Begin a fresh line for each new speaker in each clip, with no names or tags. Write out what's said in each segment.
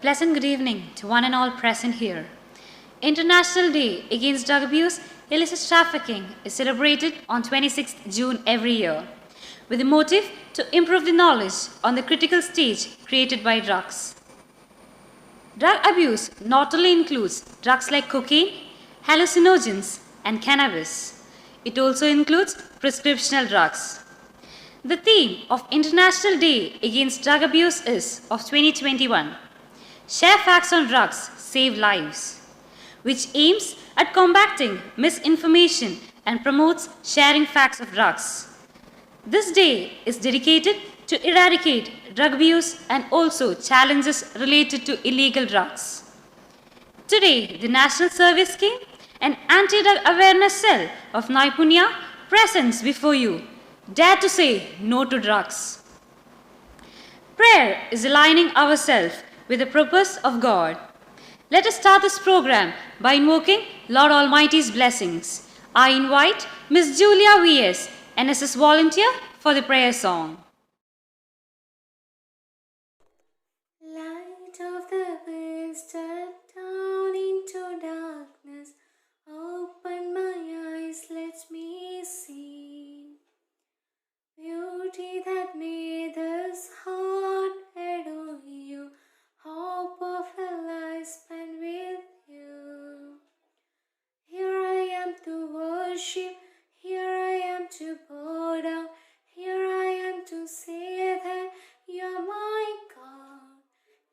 pleasant good evening to one and all present here. International Day Against Drug Abuse, Illicit Trafficking is celebrated on 26th June every year, with the motive to improve the knowledge on the critical stage created by drugs. Drug abuse not only includes drugs like cocaine, hallucinogens, and cannabis. It also includes prescriptional drugs. The theme of International Day Against Drug Abuse is of 2021, Share Facts on Drugs, Save Lives, which aims at combating misinformation and promotes sharing facts of drugs. This day is dedicated to eradicate drug abuse and also challenges related to illegal drugs. Today, the National Service Scheme and Anti-Drug Awareness Cell of Naipunya presents before you Dare to Say No to Drugs. Prayer is aligning ourselves with the purpose of God. Let us start this program by invoking Lord Almighty's blessings. I invite Miss Julia V.S., NSS volunteer, for the prayer song.
Light of the world, step down into darkness. Open my eyes, let me see beauty that made this heart adore you. Hope of a life spent with you. Here I am to worship, here I am to bow down, here I am to say that you're my God.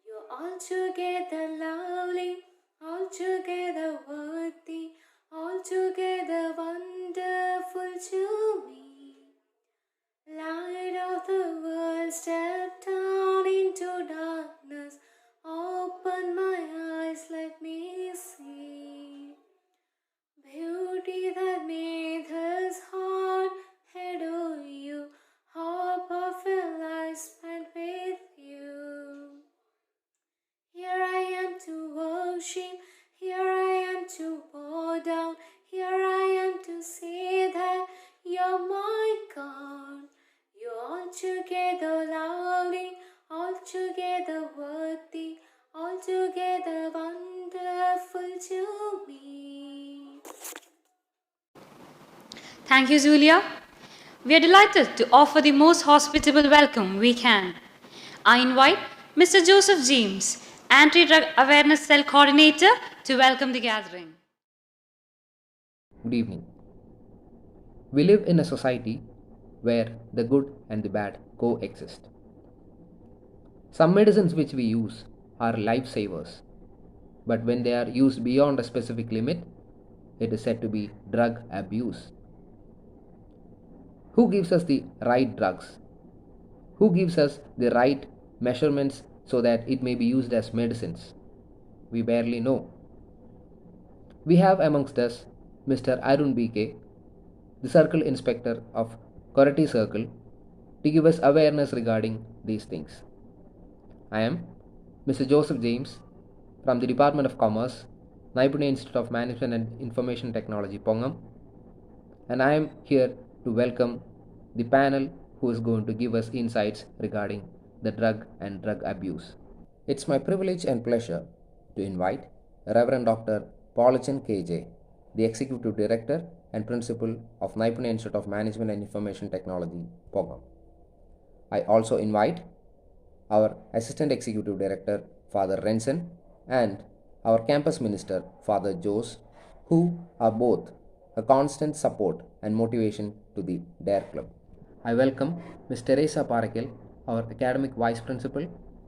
You're altogether lovely, altogether worthy, altogether wonderful to me. Light of the world, step down into darkness. Open my eyes, let me see beauty that made his heart adore you. Hope of a life spent with you. Here I am to worship, here I am to bow down, here I am to say that you're my God. You're altogether lovely, altogether worthy, altogether wonderful to me.
Thank you, Julia. We are delighted to offer the most hospitable welcome we can. I invite Mr. Joseph James, Anti-Drug Awareness Cell Coordinator, to welcome the gathering.
Good evening. We live in a society where the good and the bad coexist. Some medicines which we use are lifesavers, but when they are used beyond a specific limit, it is said to be drug abuse. Who gives us the right drugs? Who gives us the right measurements so that it may be used as medicines? We barely know. We have amongst us Mr. Arun BK, the Circle Inspector of Korati Circle, to give us awareness regarding these things. I am Mr. Joseph James from the Department of Commerce, Naipunya Institute of Management and Information Technology, Pongam, and I am here to welcome the panel who is going to give us insights regarding the drug and drug abuse. It's my privilege and pleasure to invite Reverend Dr. Paulachan KJ, the Executive Director and Principal of Naipunya Institute of Management and Information Technology, Pongam. I also invite our Assistant Executive Director, Father Renson, and our Campus Minister, Father Jose, who are both a constant support and motivation to the DARE Club. I welcome Ms. Teresa Parakel, our Academic Vice Principal,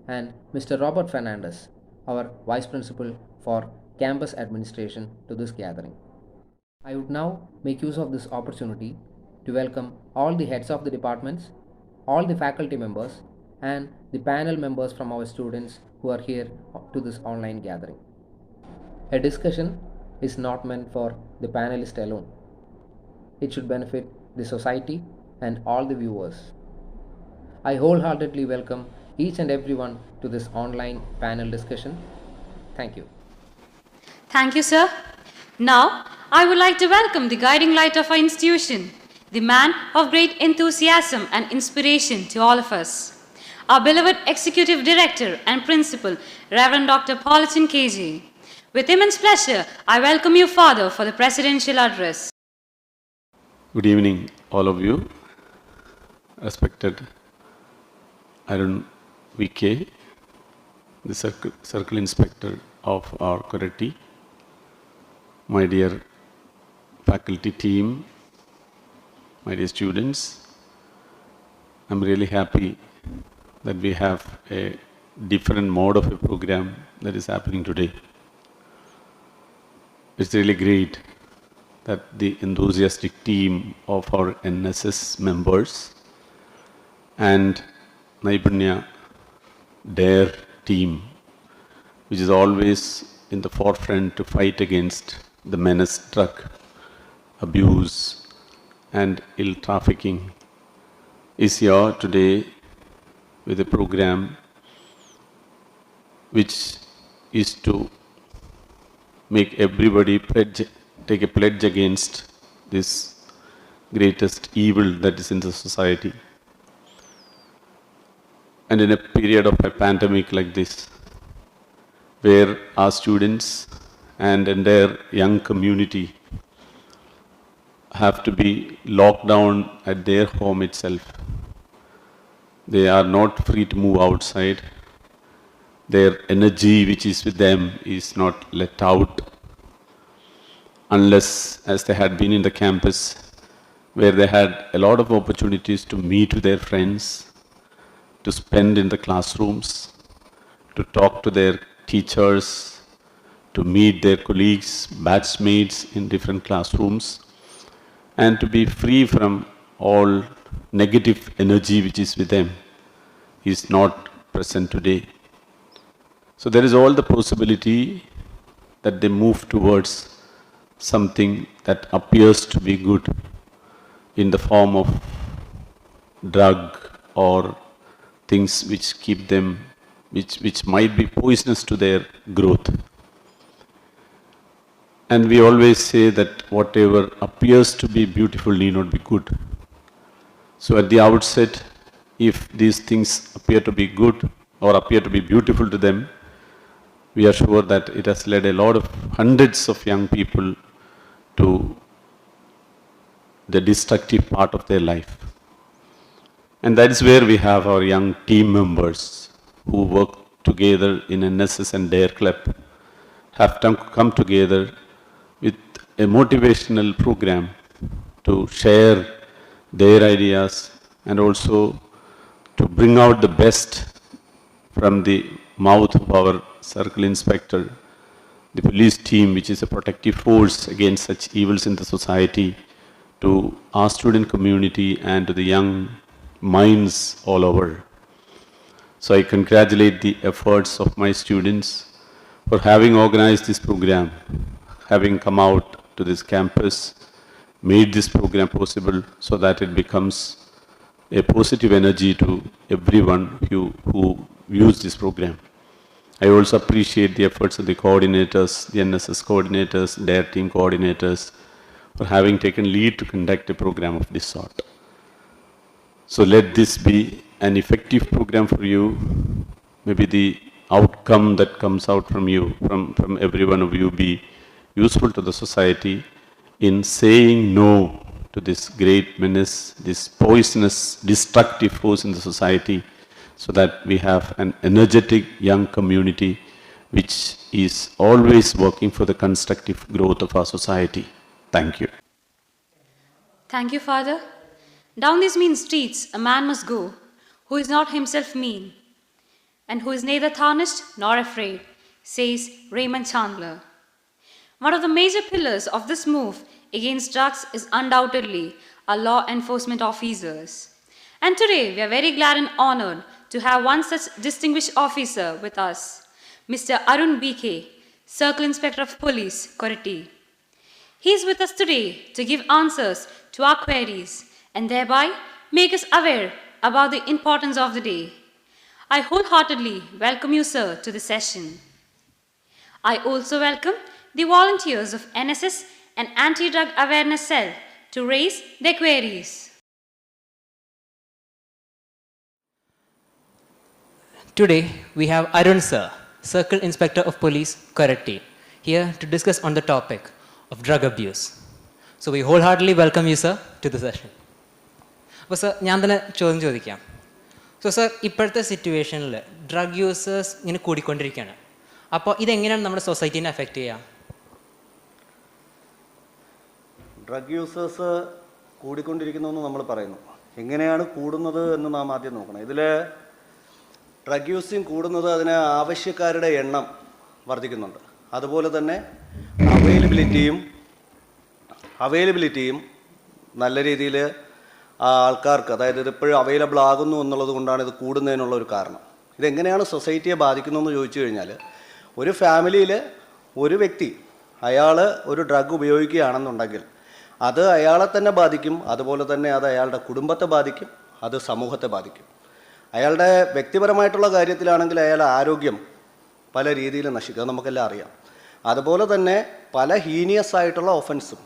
and Mr. Robert Fernandez, our Vice Principal for Campus Administration, to this gathering. I would now make use of this opportunity to welcome all the heads of the departments, all the faculty members, and the panel members from our students who are here to this online gathering. A discussion is not meant for the panelists alone. It should benefit the society and all the viewers. I wholeheartedly welcome each and everyone to this online panel discussion. Thank you.
Thank you, sir. Now, I would like to welcome the guiding light of our institution, the man of great enthusiasm and inspiration to all of us, our beloved Executive Director and Principal, Reverend Dr. Pauliton KG. With immense pleasure, I welcome you, Father, for the Presidential Address.
Good evening, all of you. Respected Arun VK, the Circle Inspector of our Corretti, my dear faculty team, my dear students, I'm really happy that we have a different mode of a program that is happening today. It's really great that the enthusiastic team of our NSS members and Naipunya DARE team, which is always in the forefront to fight against the menace drug abuse and ill trafficking, is here today with a program which is to make everybody take a pledge against this greatest evil that is in the society. And in a period of a pandemic like this, where our students and entire young community have to be locked down at their home itself, they are not free to move outside. Their energy which is with them is not let out unless as they had been in the campus where they had a lot of opportunities to meet with their friends, to spend in the classrooms, to talk to their teachers, to meet their colleagues, batchmates in different classrooms, and to be free from all negative energy which is with them is not present today. So there is all the possibility that they move towards something that appears to be good in the form of drug or things which keep them, which might be poisonous to their growth. And we always say that whatever appears to be beautiful need not be good. So at the outset, if these things appear to be good or appear to be beautiful to them, we are sure that it has led a lot of hundreds of young people to the destructive part of their life. And that is where we have our young team members who work together in NSS and DARE Club, have come together with a motivational program to share their ideas and also to bring out the best from the mouth of our circle inspector, the police team, which is a protective force against such evils in the society, to our student community and to the young minds all over. So I congratulate the efforts of my students for having organized this program, having come out to this campus, made this program possible so that it becomes a positive energy to everyone who views this program. I also appreciate the efforts of the coordinators, the NSS coordinators, DARE team coordinators, for having taken lead to conduct a program of this sort. So let this be an effective program for you. Maybe the outcome that comes out from you, from every one of you, be useful to the society in saying no to this great menace, this poisonous, destructive force in the society, so that we have an energetic young community which is always working for the constructive growth of our society. Thank you.
Thank you, Father. Down these mean streets a man must go, who is not himself mean, and who is neither tarnished nor afraid, says Raymond Chandler. One of the major pillars of this move against drugs is undoubtedly our law enforcement officers. And today we are very glad and honored to have one such distinguished officer with us, Mr. Arun BK, Circle Inspector of Police, Corretti. He is with us today to give answers to our queries and thereby make us aware about the importance of the day. I wholeheartedly welcome you, sir, to the session. I also welcome the volunteers of NSS and Anti-Drug Awareness Cell to raise their queries.
Today, we have Arun sir, Circle Inspector of Police, Koratti, here to discuss on the topic of drug abuse. So we wholeheartedly welcome you, sir, to the session. അപ്പോൾ sir ഞാൻ തന്നെ ചോദ്യം ചോദിക്കാം. So sir, ഇപ്പോഴത്തെ സിറ്റുവേഷനിൽ drug users ഇങ്ങനെ കൂടിക്കൊണ്ടിരിക്കുകയാണ്. അപ്പോൾ ഇതെങ്ങനെയാണ് നമ്മുടെ സൊസൈറ്റീനെ അഫക്റ്റ് ചെയ്യുക?
ഡ്രഗ് യൂസേഴ്സ് കൂടിക്കൊണ്ടിരിക്കുന്നു എന്ന് നമ്മൾ പറയുന്നു. എങ്ങനെയാണ് കൂടുന്നത് എന്ന് നാം ആദ്യം നോക്കണം. ഇതിൽ ഡ്രഗ് യൂസിങ് കൂടുന്നത് അതിന് ആവശ്യക്കാരുടെ എണ്ണം വർദ്ധിക്കുന്നുണ്ട്. അതുപോലെ തന്നെ അവൈലബിലിറ്റിയും നല്ല രീതിയിൽ ആൾക്കാർക്ക്, അതായത് ഇതിപ്പോഴും അവൈലബിൾ ആകുന്നു എന്നുള്ളത് കൊണ്ടാണ് ഇത് കൂടുന്നതിനുള്ള ഒരു കാരണം. ഇതെങ്ങനെയാണ് സൊസൈറ്റിയെ ബാധിക്കുന്നതെന്ന് ചോദിച്ചു കഴിഞ്ഞാൽ, ഒരു ഫാമിലിയിൽ ഒരു വ്യക്തി അയാൾ ഒരു ഡ്രഗ് ഉപയോഗിക്കുകയാണെന്നുണ്ടെങ്കിൽ അത് അയാളെ തന്നെ ബാധിക്കും. അതുപോലെ തന്നെ അത് അയാളുടെ കുടുംബത്തെ ബാധിക്കും, അത് സമൂഹത്തെ ബാധിക്കും. അയാളുടെ വ്യക്തിപരമായിട്ടുള്ള കാര്യത്തിലാണെങ്കിൽ അയാളുടെ ആരോഗ്യം പല രീതിയിൽ നശിക്കുക, നമുക്കെല്ലാം അറിയാം. അതുപോലെ തന്നെ പല ഹീനിയസ് ആയിട്ടുള്ള ഒഫൻസും,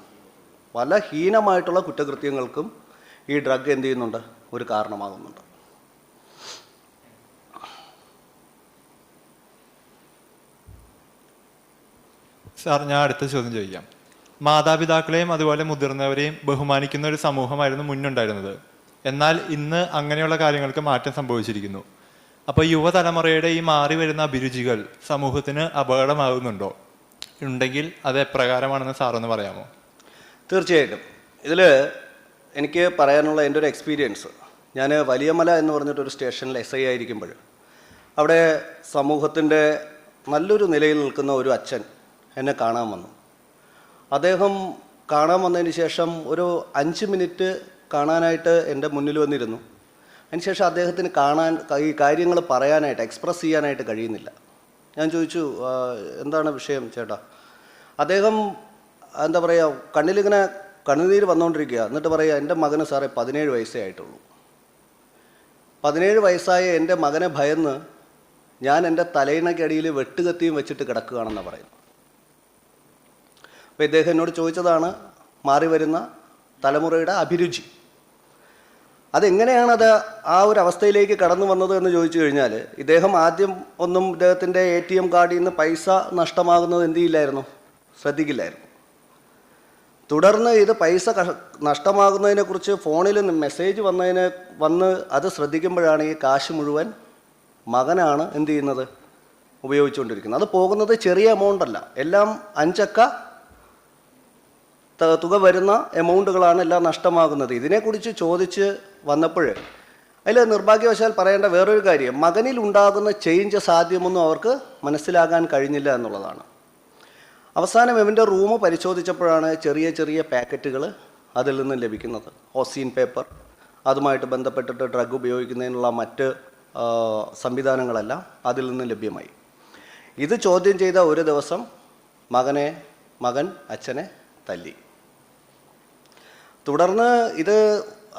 പല ഹീനമായിട്ടുള്ള കുറ്റകൃത്യങ്ങൾക്കും ഈ ഡ്രഗ് എന്ത് ചെയ്യുന്നുണ്ട്, ഒരു കാരണമാകുന്നുണ്ട്.
സാർ, ഞാൻ അടുത്ത ചോദ്യം ചോദിക്കാം. മാതാപിതാക്കളെയും അതുപോലെ മുതിർന്നവരെയും ബഹുമാനിക്കുന്ന ഒരു സമൂഹമായിരുന്നു മുന്നുണ്ടായിരുന്നത്. എന്നാൽ ഇന്ന് അങ്ങനെയുള്ള കാര്യങ്ങൾക്ക് മാറ്റം സംഭവിച്ചിരിക്കുന്നു. അപ്പോൾ യുവതലമുറയുടെ ഈ മാറി വരുന്ന അഭിരുചികൾ സമൂഹത്തിന് അപകടമാകുന്നുണ്ടോ? ഉണ്ടെങ്കിൽ അത് എപ്രകാരമാണെന്ന് സാറൊന്ന് പറയാമോ?
തീർച്ചയായിട്ടും. ഇതിൽ എനിക്ക് പറയാനുള്ള എൻ്റെ ഒരു എക്സ്പീരിയൻസ്, ഞാൻ വലിയമല എന്ന് പറഞ്ഞിട്ടൊരു സ്റ്റേഷനിൽ SI ആയിരിക്കുമ്പോൾ അവിടെ സമൂഹത്തിൻ്റെ നല്ലൊരു നിലയിൽ നിൽക്കുന്ന ഒരു അച്ഛൻ എന്നെ കാണാൻ വന്നു. അദ്ദേഹം കാണാൻ വന്നതിന് ശേഷം ഒരു 5 മിനിറ്റ് കാണാനായിട്ട് എൻ്റെ മുന്നിൽ വന്നിരുന്നു. അതിനുശേഷം അദ്ദേഹത്തിന് ഈ കാര്യങ്ങൾ പറയാനായിട്ട്, എക്സ്പ്രസ് ചെയ്യാനായിട്ട് കഴിയുന്നില്ല. ഞാൻ ചോദിച്ചു, എന്താണ് വിഷയം ചേട്ടാ? അദ്ദേഹം എന്താ പറയുക, കണ്ണിലിങ്ങനെ കണ്ണുനീര് വന്നുകൊണ്ടിരിക്കുക. എന്നിട്ട് പറയുക, എൻ്റെ മകന് സാറേ 17 വയസ്സേ ആയിട്ടുള്ളൂ. 17 വയസ്സായ എൻ്റെ മകനെ ഭയന്ന് ഞാൻ എൻ്റെ തലയിണയ്ക്കടിയിൽ വെട്ടുകത്തിയും വെച്ചിട്ട് കിടക്കുകയാണെന്നാണ് പറയുന്നത്. അപ്പോൾ ഇദ്ദേഹം എന്നോട് ചോദിച്ചതാണ് മാറി വരുന്ന തലമുറയുടെ അഭിരുചി. അതെങ്ങനെയാണത് ആ ഒരു അവസ്ഥയിലേക്ക് കടന്നു വന്നത് എന്ന് ചോദിച്ചു കഴിഞ്ഞാൽ, ഇദ്ദേഹം ആദ്യം ഒന്നും ഇദ്ദേഹത്തിൻ്റെ ATM കാർഡിൽ നിന്ന് പൈസ നഷ്ടമാകുന്നത് എന്ത് ചെയ്യില്ലായിരുന്നു, ശ്രദ്ധിക്കില്ലായിരുന്നു. തുടർന്ന് ഇത് പൈസ നഷ്ടമാകുന്നതിനെക്കുറിച്ച് ഫോണിൽ മെസ്സേജ് വന്ന് അത് ശ്രദ്ധിക്കുമ്പോഴാണ് ഈ കാശ് മുഴുവൻ മകനാണ് എന്ത് ചെയ്യുന്നത്, ഉപയോഗിച്ചുകൊണ്ടിരിക്കുന്നത്. അത് പോകുന്നത് ചെറിയ എമൗണ്ട് അല്ല, എല്ലാം 5 അക്ക തുക വരുന്ന എമൗണ്ടുകളാണ് എല്ലാം നഷ്ടമാകുന്നത്. ഇതിനെക്കുറിച്ച് ചോദിച്ച് വന്നപ്പോൾ അതിൽ നിർഭാഗ്യവശാൽ പറയേണ്ട വേറൊരു കാര്യം, മകനിൽ ഉണ്ടാകുന്ന ചേഞ്ച് സാധ്യമൊന്നും അവർക്ക് മനസ്സിലാകാൻ കഴിഞ്ഞില്ല എന്നുള്ളതാണ്. അവസാനം ഇവൻ്റെ റൂം പരിശോധിച്ചപ്പോഴാണ് ചെറിയ ചെറിയ പാക്കറ്റുകൾ അതിൽ നിന്ന് ലഭിക്കുന്നത്. ഓസീൻ പേപ്പർ, അതുമായിട്ട് ബന്ധപ്പെട്ടിട്ട് ഡ്രഗ് ഉപയോഗിക്കുന്നതിനുള്ള മറ്റ് സംവിധാനങ്ങളെല്ലാം അതിൽ നിന്ന് ലഭ്യമായി. ഇത് ചോദ്യം ചെയ്ത ഒരു ദിവസം മകൻ അച്ഛനെ തല്ലി. തുടർന്ന്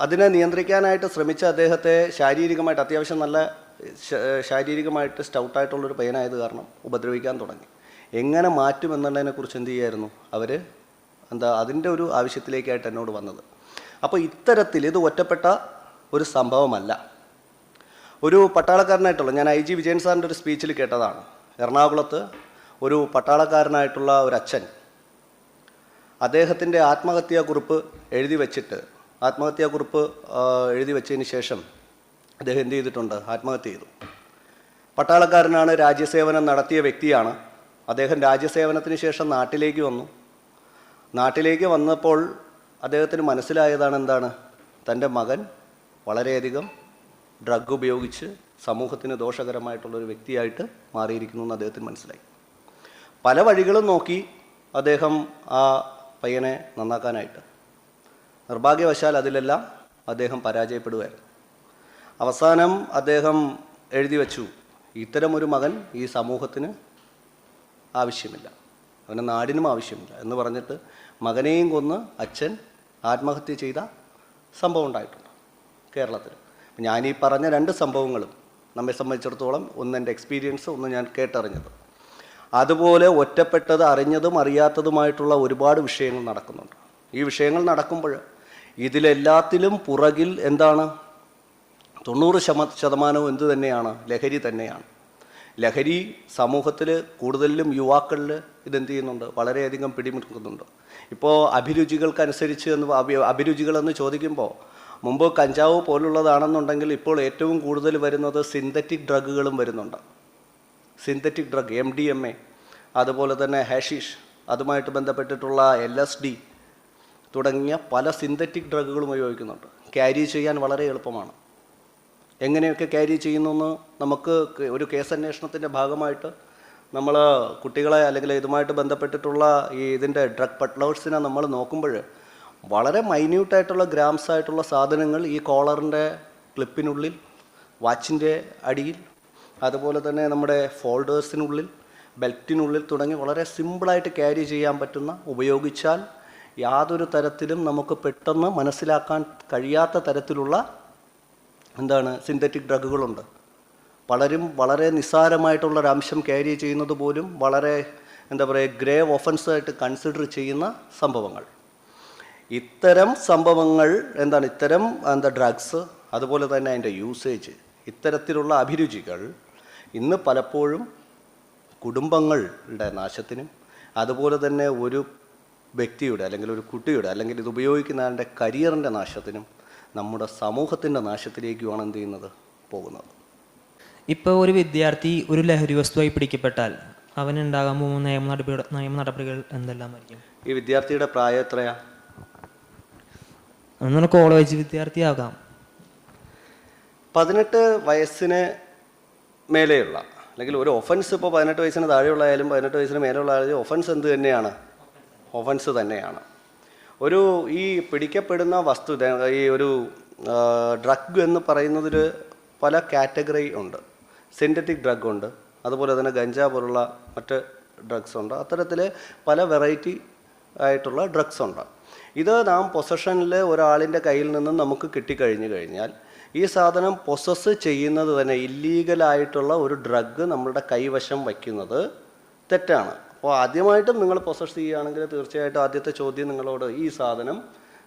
അതിനെ നിയന്ത്രിക്കാനായിട്ട് ശ്രമിച്ച അദ്ദേഹത്തെ ശാരീരികമായിട്ട്, അത്യാവശ്യം നല്ല ശാരീരികമായിട്ട് സ്റ്റൗട്ടായിട്ടുള്ളൊരു പയ്യനായത് കാരണം ഉപദ്രവിക്കാൻ തുടങ്ങി. എങ്ങനെ മാറ്റുമെന്നുള്ളതിനെക്കുറിച്ച് എന്ത് ചെയ്യായിരുന്നു അവർ, അതിൻ്റെ ഒരു ആവശ്യത്തിലേക്കായിട്ട് എന്നോട് വന്നത്. അപ്പോൾ ഇത്തരത്തിൽ ഇത് ഒറ്റപ്പെട്ട ഒരു സംഭവമല്ല. ഒരു പട്ടാളക്കാരനായിട്ടുള്ള, ഞാൻ IG വിജയൻ സാറിൻ്റെ ഒരു സ്പീച്ചിൽ കേട്ടതാണ്. എറണാകുളത്ത് ഒരു പട്ടാളക്കാരനായിട്ടുള്ള ഒരു അച്ഛൻ അദ്ദേഹത്തിൻ്റെ ആത്മഹത്യാക്കുറിപ്പ് എഴുതി വെച്ചതിന് ശേഷം അദ്ദേഹം എന്ത് ചെയ്തിട്ടുണ്ട്, ആത്മഹത്യ ചെയ്തു. പട്ടാളക്കാരനാണ്, രാജ്യസേവനം നടത്തിയ വ്യക്തിയാണ്. അദ്ദേഹം രാജ്യസേവനത്തിന് ശേഷം നാട്ടിലേക്ക് വന്നപ്പോൾ അദ്ദേഹത്തിന് മനസ്സിലായതാണ് എന്താണ്, തൻ്റെ മകൻ വളരെയധികം ഡ്രഗ് ഉപയോഗിച്ച് സമൂഹത്തിന് ദോഷകരമായിട്ടുള്ളൊരു വ്യക്തിയായിട്ട് മാറിയിരിക്കുന്നു എന്ന് അദ്ദേഹത്തിന് മനസ്സിലായി. പല വഴികളും നോക്കി അദ്ദേഹം ആ പയ്യനെ നന്നാക്കാനായിട്ട്. നിർഭാഗ്യവശാൽ അതിലെല്ലാം അദ്ദേഹം പരാജയപ്പെടുകയായിരുന്നു. അവസാനം അദ്ദേഹം എഴുതി വച്ചു, ഇത്തരമൊരു മകൻ ഈ സമൂഹത്തിന് ആവശ്യമില്ല, അവൻ്റെ നാടിനും ആവശ്യമില്ല എന്ന് പറഞ്ഞിട്ട് മകനെയും കൊന്ന് അച്ഛൻ ആത്മഹത്യ ചെയ്ത സംഭവം ഉണ്ടായിട്ടുണ്ട് കേരളത്തിൽ. ഞാനീ പറഞ്ഞ 2 സംഭവങ്ങളും നമ്മെ സംബന്ധിച്ചിടത്തോളം, ഒന്ന് എൻ്റെ എക്സ്പീരിയൻസ്, ഒന്ന് ഞാൻ കേട്ടറിഞ്ഞത്. അതുപോലെ ഒറ്റപ്പെട്ടത്, അറിഞ്ഞതും അറിയാത്തതുമായിട്ടുള്ള ഒരുപാട് വിഷയങ്ങൾ നടക്കുന്നുണ്ട്. ഈ വിഷയങ്ങൾ നടക്കുമ്പോൾ ഇതിലെല്ലാത്തിലും പുറകിൽ എന്താണ്, 90% എന്ത് തന്നെയാണ്? ലഹരി തന്നെയാണ്. ലഹരി സമൂഹത്തിൽ കൂടുതലും യുവാക്കളിൽ ഇതെന്ത് ചെയ്യുന്നുണ്ട്? വളരെയധികം പിടിമുറുക്കുന്നുണ്ട്. ഇപ്പോൾ അഭിരുചികൾക്കനുസരിച്ച് അഭിരുചികളെന്ന് ചോദിക്കുമ്പോൾ മുമ്പ് കഞ്ചാവ് പോലുള്ളതാണെന്നുണ്ടെങ്കിൽ ഇപ്പോൾ ഏറ്റവും കൂടുതൽ വരുന്നത് സിന്തറ്റിക് ഡ്രഗുകളും വരുന്നുണ്ട്. സിന്തറ്റിക് ഡ്രഗ് MDMA, അതുപോലെ തന്നെ ഹാഷിഷ്, അതുമായിട്ട് ബന്ധപ്പെട്ടിട്ടുള്ള LSD തുടങ്ങിയ പല സിന്തറ്റിക് ഡ്രഗുകളും ഉപയോഗിക്കുന്നുണ്ട്. ക്യാരി ചെയ്യാൻ വളരെ എളുപ്പമാണ്. എങ്ങനെയൊക്കെ ക്യാരി ചെയ്യുന്നു നമുക്ക് ഒരു കേസന്വേഷണത്തിൻ്റെ ഭാഗമായിട്ട് നമ്മൾ കുട്ടികളെ അല്ലെങ്കിൽ ഇതുമായിട്ട് ബന്ധപ്പെട്ടിട്ടുള്ള ഇതിൻ്റെ ഡ്രഗ് പട്ലേഴ്സിനെ നമ്മൾ നോക്കുമ്പോൾ വളരെ മൈന്യൂട്ടായിട്ടുള്ള ഗ്രാംസ് ആയിട്ടുള്ള സാധനങ്ങൾ ഈ കോളറിൻ്റെ ക്ലിപ്പിനുള്ളിൽ, വാച്ചിൻ്റെ അടിയിൽ, അതുപോലെ തന്നെ നമ്മുടെ ഫോൾഡേഴ്സിനുള്ളിൽ, ബെൽറ്റിനുള്ളിൽ തുടങ്ങി വളരെ സിമ്പിളായിട്ട് ക്യാരി ചെയ്യാൻ പറ്റുന്ന, ഉപയോഗിച്ചാൽ യാതൊരു തരത്തിലും നമുക്ക് പെട്ടെന്ന് മനസ്സിലാക്കാൻ കഴിയാത്ത തരത്തിലുള്ള സിന്തറ്റിക് ഡ്രഗുകളുണ്ട്. പലരും വളരെ നിസ്സാരമായിട്ടുള്ളൊരംശം ക്യാരി ചെയ്യുന്നത് പോലും വളരെ ഗ്രേവ് ഒഫൻസായിട്ട് കൺസിഡർ ചെയ്യുന്ന സംഭവങ്ങൾ. ഇത്തരം സംഭവങ്ങൾ ഇത്തരം ഡ്രഗ്സ്, അതുപോലെ തന്നെ അതിൻ്റെ യൂസേജ്, ഇത്തരത്തിലുള്ള അഭിരുചികൾ ഇന്ന് പലപ്പോഴും കുടുംബങ്ങളുടെ നാശത്തിനും അതുപോലെ തന്നെ ഒരു വ്യക്തിയുടെ അല്ലെങ്കിൽ ഒരു കുട്ടിയുടെ അല്ലെങ്കിൽ ഇത് ഉപയോഗിക്കുന്ന ആളുടെ കരിയറിൻ്റെ നാശത്തിനും നമ്മുടെ സമൂഹത്തിൻ്റെ നാശത്തിലേക്കുമാണ് എന്ത് ചെയ്യുന്നത്? പോകുന്നത്.
ഇപ്പോൾ ഒരു വിദ്യാർത്ഥി ഒരു ലഹരി വസ്തുവായി പിടിക്കപ്പെട്ടാൽ അവനുണ്ടാകാൻ പോകുന്ന നിയമ നടപടികൾ എന്തെല്ലാമായിരിക്കും?
ഈ വിദ്യാർത്ഥിയുടെ പ്രായം എത്രയാ?
ഒന്നുകൂടെ കോളേജ് വിദ്യാർത്ഥിയാകാം.
18 വയസ്സിന് മേലെയുള്ള അല്ലെങ്കിൽ ഒരു ഒഫൻസ് ഇപ്പോൾ 18 വയസ്സിന് താഴെയുള്ളതായാലും 18 വയസ്സിന് മേലെയുള്ള ആയാലും ഒഫൻസ് എന്ത് തന്നെയാണ്? ഒഫൻസ് തന്നെയാണ്. ഈ പിടിക്കപ്പെടുന്ന വസ്തു, ഈ ഒരു ഡ്രഗ് എന്ന് പറയുന്നതിൽ പല കാറ്റഗറി ഉണ്ട്. സിന്തറ്റിക് ഡ്രഗ് ഉണ്ട്, അതുപോലെ തന്നെ ഗഞ്ച പോലുള്ള മറ്റ് ഡ്രഗ്സ് ഉണ്ട്. അത്തരത്തിൽ പല വെറൈറ്റി ആയിട്ടുള്ള ഡ്രഗ്സ് ഉണ്ട്. ഇത് നാം പൊസഷനിൽ ഒരാളിൻ്റെ കയ്യിൽ നിന്നും നമുക്ക് കിട്ടിക്കഴിഞ്ഞു കഴിഞ്ഞാൽ ഈ സാധനം പൊസസ് ചെയ്യുന്നത് തന്നെ ഇല്ലീഗലായിട്ടുള്ള ഒരു ഡ്രഗ് നമ്മളുടെ കൈവശം വയ്ക്കുന്നത് തെറ്റാണ്. അപ്പോൾ ആദ്യമായിട്ടും നിങ്ങൾ പൊസസ് ചെയ്യുകയാണെങ്കിൽ തീർച്ചയായിട്ടും ആദ്യത്തെ ചോദ്യം നിങ്ങളോട്, ഈ സാധനം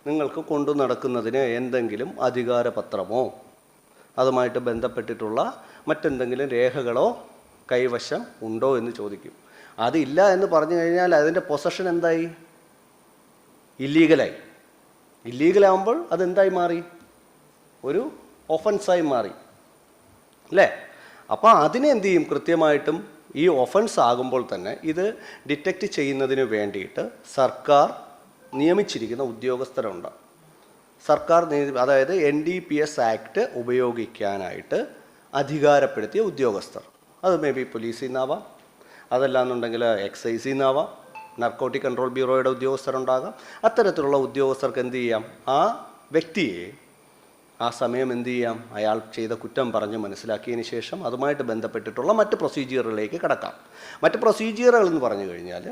നിങ്ങൾക്ക് കൊണ്ടു നടക്കുന്നതിന് എന്തെങ്കിലും അധികാരപത്രമോ അതുമായിട്ട് ബന്ധപ്പെട്ടിട്ടുള്ള മറ്റെന്തെങ്കിലും രേഖകളോ കൈവശം ഉണ്ടോ എന്ന് ചോദിക്കും. അതില്ല എന്ന് പറഞ്ഞു കഴിഞ്ഞാൽ അതിൻ്റെ പൊസഷൻ എന്തായി? ഇല്ലീഗലായി. ഇല്ലീഗലാകുമ്പോൾ അതെന്തായി മാറി? ഒരു ഒഫൻസായി മാറി, അല്ലേ? അപ്പോൾ അതിനെ എന്ത് ചെയ്യും? കൃത്യമായിട്ടും ഈ ഒഫൻസ് ആകുമ്പോൾ തന്നെ ഇത് ഡിറ്റക്റ്റ് ചെയ്യുന്നതിന് വേണ്ടിയിട്ട് സർക്കാർ നിയമിച്ചിരിക്കുന്ന ഉദ്യോഗസ്ഥരുണ്ട്. സർക്കാർ അതായത് NDPS ആക്ട് ഉപയോഗിക്കാനായിട്ട് അധികാരപ്പെടുത്തിയ ഉദ്യോഗസ്ഥർ. അത് മേ ബി പോലീസിൽ നിന്നാവാം, അതല്ലാന്നുണ്ടെങ്കിൽ എക്സൈസിൽ നിന്നാവാം, നർക്കോട്ടിക് കൺട്രോൾ ബ്യൂറോയുടെ ഉദ്യോഗസ്ഥരുണ്ടാകാം. അത്തരത്തിലുള്ള ഉദ്യോഗസ്ഥർക്ക് എന്ത് ചെയ്യാം? ആ വ്യക്തിയെ ആ സമയം എന്ത് ചെയ്യാം? അയാൾ ചെയ്ത കുറ്റം പറഞ്ഞ് മനസ്സിലാക്കിയതിന് ശേഷം അതുമായിട്ട് ബന്ധപ്പെട്ടിട്ടുള്ള മറ്റ് പ്രൊസീജിയറിലേക്ക് കടക്കാം. മറ്റ് പ്രൊസീജിയറുകൾ എന്ന് പറഞ്ഞു കഴിഞ്ഞാൽ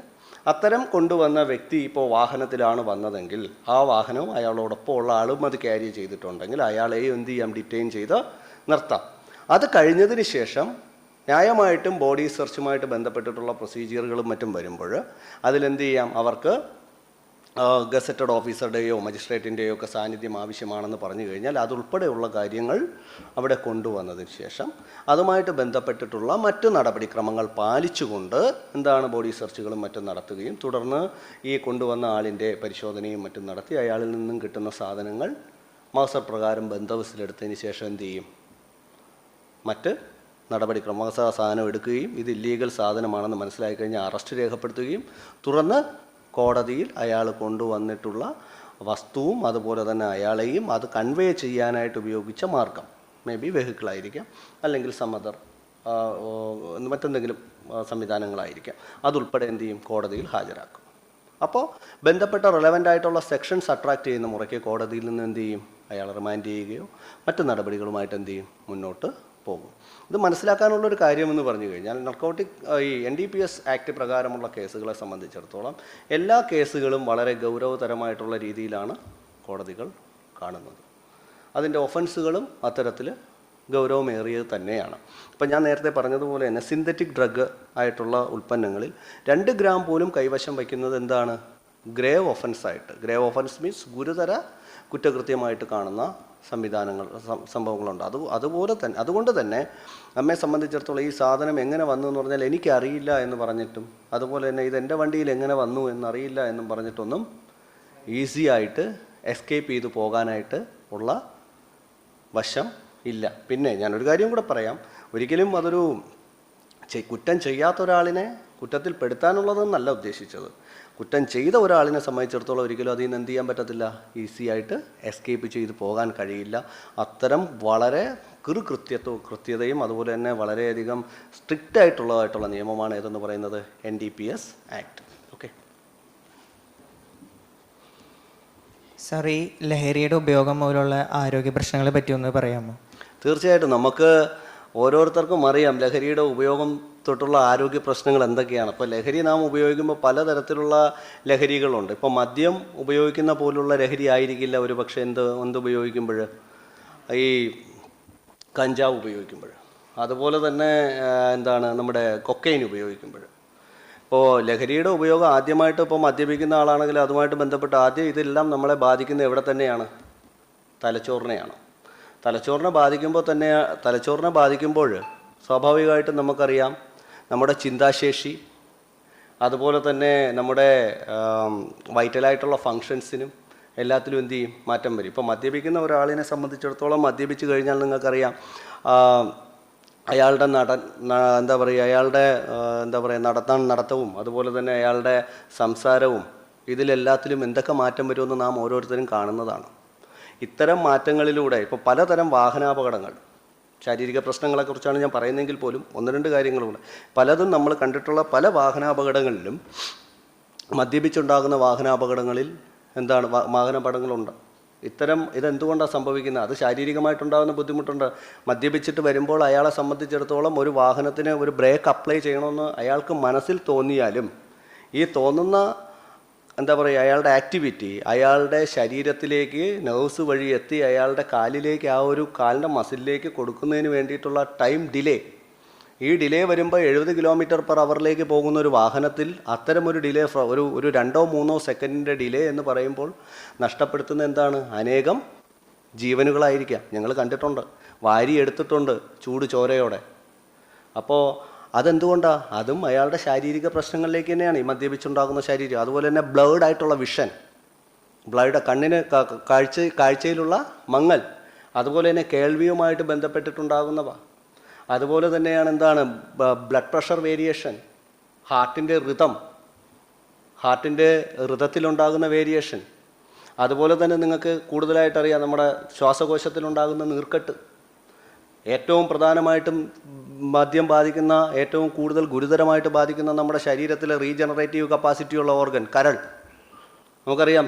അത്തരം കൊണ്ടുവന്ന വ്യക്തി ഇപ്പോൾ വാഹനത്തിലാണ് വന്നതെങ്കിൽ ആ വാഹനവും അയാളോടൊപ്പം ഉള്ള ആളും അത് ക്യാരി ചെയ്തിട്ടുണ്ടെങ്കിൽ അയാളെയും എന്ത് ചെയ്യാം? ഡിറ്റെയിൻ ചെയ്ത് നിർത്താം. അത് കഴിഞ്ഞതിന് ശേഷം ന്യായമായിട്ടും ബോഡി സെർച്ചുമായിട്ട് ബന്ധപ്പെട്ടിട്ടുള്ള പ്രൊസീജിയറുകളും മറ്റും വരുമ്പോൾ അതിലെന്ത് ചെയ്യാം? അവർക്ക് ഗസറ്റഡ് ഓഫീസറുടെയോ മജിസ്ട്രേറ്റിൻ്റെയോ ഒക്കെ സാന്നിധ്യം ആവശ്യമാണെന്ന് പറഞ്ഞു കഴിഞ്ഞാൽ അതുൾപ്പെടെയുള്ള കാര്യങ്ങൾ അവിടെ കൊണ്ടുവന്നതിന് ശേഷം അതുമായിട്ട് ബന്ധപ്പെട്ടിട്ടുള്ള മറ്റ് നടപടിക്രമങ്ങൾ പാലിച്ചുകൊണ്ട് ബോഡി സെർച്ചുകളും മറ്റും നടത്തുകയും തുടർന്ന് ഈ കൊണ്ടുവന്ന ആളിൻ്റെ പരിശോധനയും മറ്റും നടത്തി അയാളിൽ നിന്നും കിട്ടുന്ന സാധനങ്ങൾ മാസപ്രകാരം ബന്ദോബസ്തിലെടുത്തതിന് ശേഷം എന്ത് ചെയ്യും? മറ്റ് നടപടിക്രമം സാധനം എടുക്കുകയും ഇത് ഇല്ലീഗൽ സാധനമാണെന്ന് മനസ്സിലാക്കി കഴിഞ്ഞാൽ അറസ്റ്റ് രേഖപ്പെടുത്തുകയും തുടർന്ന് കോടതിയിൽ അയാൾ കൊണ്ടുവന്നിട്ടുള്ള വസ്തുവും അതുപോലെ തന്നെ അയാളെയും അത് കൺവേ ചെയ്യാനായിട്ട് ഉപയോഗിച്ച മാർഗം, മേ ബി വെഹിക്കിളായിരിക്കാം, അല്ലെങ്കിൽ മറ്റെന്തെങ്കിലും സംവിധാനങ്ങളായിരിക്കാം, അതുൾപ്പെടെ എന്ത് ചെയ്യും? കോടതിയിൽ ഹാജരാക്കും. അപ്പോൾ ബന്ധപ്പെട്ട റെലവൻ്റ് ആയിട്ടുള്ള സെക്ഷൻസ് അട്രാക്റ്റ് ചെയ്യുന്ന മുറയ്ക്ക് കോടതിയിൽ നിന്ന് എന്ത് ചെയ്യും? അയാൾ റിമാൻഡ് ചെയ്യുകയോ മറ്റു നടപടികളുമായിട്ട് എന്ത് ചെയ്യും? മുന്നോട്ട് പോകും. ഇത് മനസ്സിലാക്കാനുള്ളൊരു കാര്യമെന്ന് പറഞ്ഞു കഴിഞ്ഞാൽ നർക്കോട്ടിക് NDPS ആക്ട് പ്രകാരമുള്ള കേസുകളെ സംബന്ധിച്ചിടത്തോളം എല്ലാ കേസുകളും വളരെ ഗൗരവതരമായിട്ടുള്ള രീതിയിലാണ് കോടതികൾ കാണുന്നത്. അതിൻ്റെ ഒഫൻസുകളും അത്തരത്തിൽ ഗൗരവമേറിയത് തന്നെയാണ്. ഇപ്പം ഞാൻ നേരത്തെ പറഞ്ഞതുപോലെ തന്നെ സിന്തറ്റിക് ഡ്രഗ് ആയിട്ടുള്ള ഉൽപ്പന്നങ്ങളിൽ 2 ഗ്രാം പോലും കൈവശം വയ്ക്കുന്നത് ഗ്രേവ് ഒഫൻസായിട്ട്. ഗ്രേവ് ഒഫൻസ് മീൻസ് ഗുരുതര കുറ്റകൃത്യമായിട്ട് കാണുന്ന സംഭവങ്ങളുണ്ട്. അതുകൊണ്ട് തന്നെ നമ്മെ സംബന്ധിച്ചിടത്തോളം ഈ സാധനം എങ്ങനെ വന്നു എന്ന് പറഞ്ഞാൽ എനിക്കറിയില്ല എന്ന് പറഞ്ഞിട്ടും, അതുപോലെ തന്നെ ഇത് എൻ്റെ വണ്ടിയിൽ എങ്ങനെ വന്നു എന്നറിയില്ല എന്നും പറഞ്ഞിട്ടൊന്നും ഈസി ആയിട്ട് എസ്കേപ്പ് ചെയ്ത് പോകാനായിട്ട് ഉള്ള വശം ഇല്ല. പിന്നെ ഞാനൊരു കാര്യം കൂടെ പറയാം. ഒരിക്കലും അതൊരു കുറ്റം ചെയ്യാത്ത ഒരാളിനെ കുറ്റത്തിൽ പെടുത്താനുള്ളതെന്നല്ല ഉദ്ദേശിച്ചത്. കുറ്റം ചെയ്ത ഒരാളിനെ സംബന്ധിച്ചിടത്തോളം ഒരിക്കലും അതിൽ നിന്ന് എന്ത് ചെയ്യാൻ പറ്റത്തില്ല, ഈസി ആയിട്ട് എസ്കേപ്പ് ചെയ്ത് പോകാൻ കഴിയില്ല. അത്തരം വളരെ കൃത്യതയും അതുപോലെ തന്നെ വളരെയധികം സ്ട്രിക്റ്റ് ആയിട്ടുള്ള നിയമമാണ് ഏതെന്ന് പറയുന്നത് NDPS ആക്ട്. ഓക്കെ
സാർ, ഈ ലഹരിയുടെ ഉപയോഗം മൂലമുള്ള ആരോഗ്യ പ്രശ്നങ്ങളെ പറ്റി ഒന്ന് പറയാമോ?
തീർച്ചയായിട്ടും. നമുക്ക് ഓരോരുത്തർക്കും അറിയാം ലഹരിയുടെ ഉപയോഗം തൊട്ടുള്ള ആരോഗ്യ പ്രശ്നങ്ങൾ എന്തൊക്കെയാണ്. ഇപ്പോൾ ലഹരി നാം ഉപയോഗിക്കുമ്പോൾ പലതരത്തിലുള്ള ലഹരികളുണ്ട്. ഇപ്പോൾ മദ്യം ഉപയോഗിക്കുന്ന പോലുള്ള ലഹരി ആയിരിക്കില്ല ഒരു പക്ഷേ എന്ത് ഉപയോഗിക്കുമ്പോൾ, ഈ കഞ്ചാവ് ഉപയോഗിക്കുമ്പോൾ, അതുപോലെ തന്നെ നമ്മുടെ കൊക്കൈൻ ഉപയോഗിക്കുമ്പോൾ. ഇപ്പോൾ ലഹരിയുടെ ഉപയോഗം ആദ്യമായിട്ട് ഇപ്പോൾ മദ്യപിക്കുന്ന ആളാണെങ്കിൽ അതുമായിട്ട് ബന്ധപ്പെട്ട് ആദ്യം ഇതെല്ലാം നമ്മളെ ബാധിക്കുന്ന എവിടെ തന്നെയാണ്? തലച്ചോറിനെയാണ്. തലച്ചോറിനെ ബാധിക്കുമ്പോൾ സ്വാഭാവികമായിട്ടും നമുക്കറിയാം നമ്മുടെ ചിന്താശേഷി, അതുപോലെ തന്നെ നമ്മുടെ വൈറ്റലായിട്ടുള്ള ഫങ്ഷൻസിനും എല്ലാത്തിലും എന്ത് ചെയ്യും? മാറ്റം വരും. ഇപ്പോൾ മദ്യപിക്കുന്ന ഒരാളിനെ സംബന്ധിച്ചിടത്തോളം മദ്യപിച്ച് കഴിഞ്ഞാൽ നിങ്ങൾക്കറിയാം അയാളുടെ നടത്തവും അതുപോലെ തന്നെ അയാളുടെ സംസാരവും ഇതിലെല്ലാത്തിലും എന്തൊക്കെ മാറ്റം വരുമെന്ന് നാം ഓരോരുത്തരും കാണുന്നതാണ്. ഇത്തരം മാറ്റങ്ങളിലൂടെ ഇപ്പോൾ പലതരം വാഹനാപകടങ്ങൾ, ശാരീരിക പ്രശ്നങ്ങളെക്കുറിച്ചാണ് ഞാൻ പറയുന്നതെങ്കിൽ പോലും ഒന്ന് രണ്ട് കാര്യങ്ങളുണ്ട്. പലതും നമ്മൾ കണ്ടിട്ടുള്ള പല വാഹനാപകടങ്ങളിലും മദ്യപിച്ചുണ്ടാകുന്ന വാഹനാപകടങ്ങളുണ്ട്. ഇതെന്തുകൊണ്ടാണ് സംഭവിക്കുന്നത്? അത് ശാരീരികമായിട്ടുണ്ടാകുന്ന ബുദ്ധിമുട്ടുണ്ട്. മദ്യപിച്ചിട്ട് വരുമ്പോൾ അയാളെ സംബന്ധിച്ചിടത്തോളം ഒരു വാഹനത്തിന് ഒരു ബ്രേക്ക് അപ്ലൈ ചെയ്യണമെന്ന് അയാൾക്ക് മനസ്സിൽ തോന്നിയാലും ഈ തോന്നുന്ന അയാളുടെ ആക്ടിവിറ്റി അയാളുടെ ശരീരത്തിലേക്ക് നെർവ്സ് വഴി എത്തി അയാളുടെ കാലിലേക്ക്, ആ ഒരു കാലിൻ്റെ മസിലിലേക്ക് കൊടുക്കുന്നതിന് വേണ്ടിയിട്ടുള്ള ടൈം ഡിലേ, ഈ ഡിലേ വരുമ്പോൾ 70 km/h പോകുന്ന ഒരു വാഹനത്തിൽ അത്തരമൊരു ഡിലേ, ഒരു 2-3 സെക്കൻഡിൻ്റെ ഡിലേ എന്ന് പറയുമ്പോൾ നഷ്ടപ്പെടുത്തുന്ന അനേകം ജീവനുകളായിരിക്കാം. ഞങ്ങൾ കണ്ടിട്ടുണ്ട്, വാരിയെടുത്തിട്ടുണ്ട് ചൂട് ചോരയോടെ. അപ്പോൾ അതെന്തുകൊണ്ടാണ്? അതും അയാളുടെ ശാരീരിക പ്രശ്നങ്ങളിലേക്ക് തന്നെയാണ് ഈ മദ്യപിച്ചുണ്ടാകുന്ന ശാരീരികം. അതുപോലെ തന്നെ ബ്ലർഡ് ആയിട്ടുള്ള വിഷൻ, കണ്ണിന് കാഴ്ചയിലുള്ള മങ്ങൽ, അതുപോലെ തന്നെ കേൾവിയുമായിട്ട് ബന്ധപ്പെട്ടിട്ടുണ്ടാകുന്നവ, അതുപോലെ തന്നെയാണ് ബ്ലഡ് പ്രഷർ വേരിയേഷൻ, ഹാർട്ടിൻ്റെ ഋതത്തിലുണ്ടാകുന്ന വേരിയേഷൻ, അതുപോലെ തന്നെ നിങ്ങൾക്ക് കൂടുതലായിട്ടറിയാം നമ്മുടെ ശ്വാസകോശത്തിലുണ്ടാകുന്ന നീർക്കെട്ട്. ഏറ്റവും പ്രധാനമായിട്ടും മദ്യം ബാധിക്കുന്ന, ഏറ്റവും കൂടുതൽ ഗുരുതരമായിട്ട് ബാധിക്കുന്ന നമ്മുടെ ശരീരത്തിലെ റീജനറേറ്റീവ് കപ്പാസിറ്റിയുള്ള ഓർഗൻ കരൾ, നമുക്കറിയാം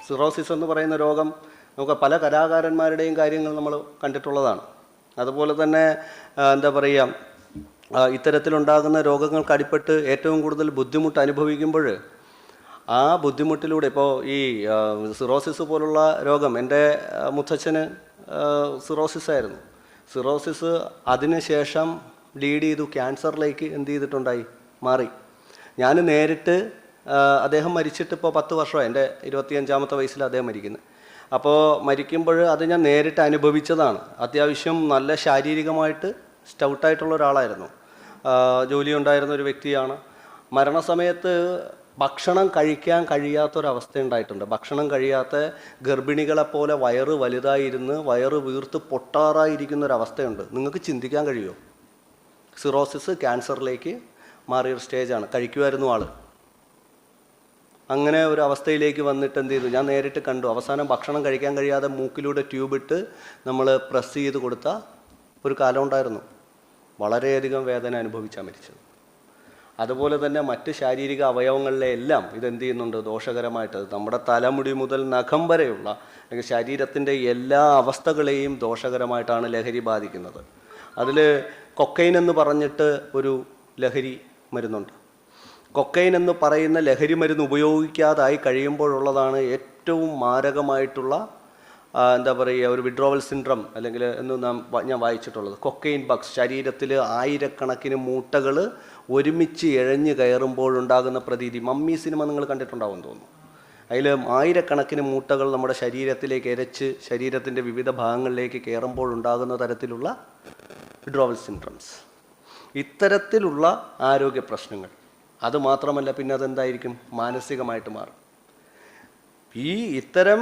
സിറോസിസ് എന്ന് പറയുന്ന രോഗം നമുക്ക് പല കലാകാരന്മാരുടെയും കാര്യങ്ങൾ നമ്മൾ കണ്ടിട്ടുള്ളതാണ്. അതുപോലെ തന്നെ ഇത്തരത്തിലുണ്ടാകുന്ന രോഗങ്ങൾക്ക് അടിപ്പെട്ട് ഏറ്റവും കൂടുതൽ ബുദ്ധിമുട്ട് അനുഭവിക്കുമ്പോൾ ആ ബുദ്ധിമുട്ടിലൂടെ, ഇപ്പോൾ ഈ സിറോസിസ് പോലുള്ള രോഗം, എൻ്റെ മുത്തച്ഛന് സിറോസിസ് ആയിരുന്നു. സിറോസിസ് അതിനുശേഷം ലീഡ് ചെയ്തു ക്യാൻസറിലേക്ക് മാറി. ഞാൻ നേരിട്ട്, അദ്ദേഹം മരിച്ചിട്ട് ഇപ്പോൾ 10 വർഷമായി, എൻ്റെ 25ാമത്തെ വയസ്സിൽ അദ്ദേഹം മരിക്കുന്നത്. അപ്പോൾ മരിക്കുമ്പോൾ അത് ഞാൻ നേരിട്ട് അനുഭവിച്ചതാണ്. അത്യാവശ്യം നല്ല ശാരീരികമായിട്ട് സ്റ്റൗട്ടായിട്ടുള്ള ഒരാളായിരുന്നു, ജോലി ഉണ്ടായിരുന്ന ഒരു വ്യക്തിയാണ്. മരണസമയത്ത് ഭക്ഷണം കഴിക്കാൻ കഴിയാത്തൊരവസ്ഥ ഉണ്ടായിട്ടുണ്ട്. ഭക്ഷണം കഴിയാത്ത ഗർഭിണികളെപ്പോലെ വയറ് വലുതായിരുന്ന് വയറ് വീർത്ത് പൊട്ടാറായിരിക്കുന്നൊരവസ്ഥയുണ്ട്. നിങ്ങൾക്ക് ചിന്തിക്കാൻ കഴിയുമോ? സിറോസിസ് ക്യാൻസറിലേക്ക് മാറിയൊരു സ്റ്റേജാണ്. കഴിക്കുമായിരുന്നു ആൾ. അങ്ങനെ ഒരു അവസ്ഥയിലേക്ക് വന്നിട്ട് എന്ത് ചെയ്തു? ഞാൻ നേരിട്ട് കണ്ടു. അവസാനം ഭക്ഷണം കഴിക്കാൻ കഴിയാതെ മൂക്കിലൂടെ ട്യൂബിട്ട് നമ്മൾ പ്രസ് ചെയ്ത് കൊടുത്ത ഒരു കാലം ഉണ്ടായിരുന്നു. വളരെയധികം വേദന അനുഭവിച്ചാണ് മരിച്ചത്. അതുപോലെ തന്നെ മറ്റ് ശാരീരിക അവയവങ്ങളിലെ എല്ലാം ഇതെന്ത് ചെയ്യുന്നുണ്ട്? ദോഷകരമായിട്ട് നമ്മുടെ തലമുടി മുതൽ നഖം വരെയുള്ള അല്ലെങ്കിൽ ശരീരത്തിൻ്റെ എല്ലാ അവസ്ഥകളെയും ദോഷകരമായിട്ടാണ് ലഹരി ബാധിക്കുന്നത്. അതിൽ കൊക്കൈൻ എന്ന് പറഞ്ഞിട്ട് ഒരു ലഹരി മരുന്നുണ്ട്. കൊക്കൈൻ എന്ന് പറയുന്ന ലഹരി മരുന്ന് ഉപയോഗിക്കാതായി കഴിയുമ്പോഴുള്ളതാണ് ഏറ്റവും മാരകമായിട്ടുള്ള ഒരു വിഡ്രോവൽ സിൻഡ്രം അല്ലെങ്കിൽ എന്ന് ഞാൻ വായിച്ചിട്ടുള്ളത്. കൊക്കൈൻ ബഗ്സ് ശരീരത്തിൽ ആയിരക്കണക്കിന് മൂട്ടകൾ ഒരുമിച്ച് ഇഴഞ്ഞ് കയറുമ്പോഴുണ്ടാകുന്ന പ്രതീതി. മമ്മി സിനിമ നിങ്ങൾ കണ്ടിട്ടുണ്ടാവും തോന്നുന്നു. അതിൽ ആയിരക്കണക്കിന് മൂട്ടകൾ നമ്മുടെ ശരീരത്തിലേക്ക് ഇരച്ച് ശരീരത്തിൻ്റെ വിവിധ ഭാഗങ്ങളിലേക്ക് കയറുമ്പോൾ ഉണ്ടാകുന്ന തരത്തിലുള്ള വിഡ്രോവൽ സിൻഡ്രംസ്, ഇത്തരത്തിലുള്ള ആരോഗ്യ പ്രശ്നങ്ങൾ. അതുമാത്രമല്ല, പിന്നെ അതെന്തായിരിക്കും, മാനസികമായിട്ട് മാറും. ഇത്തരം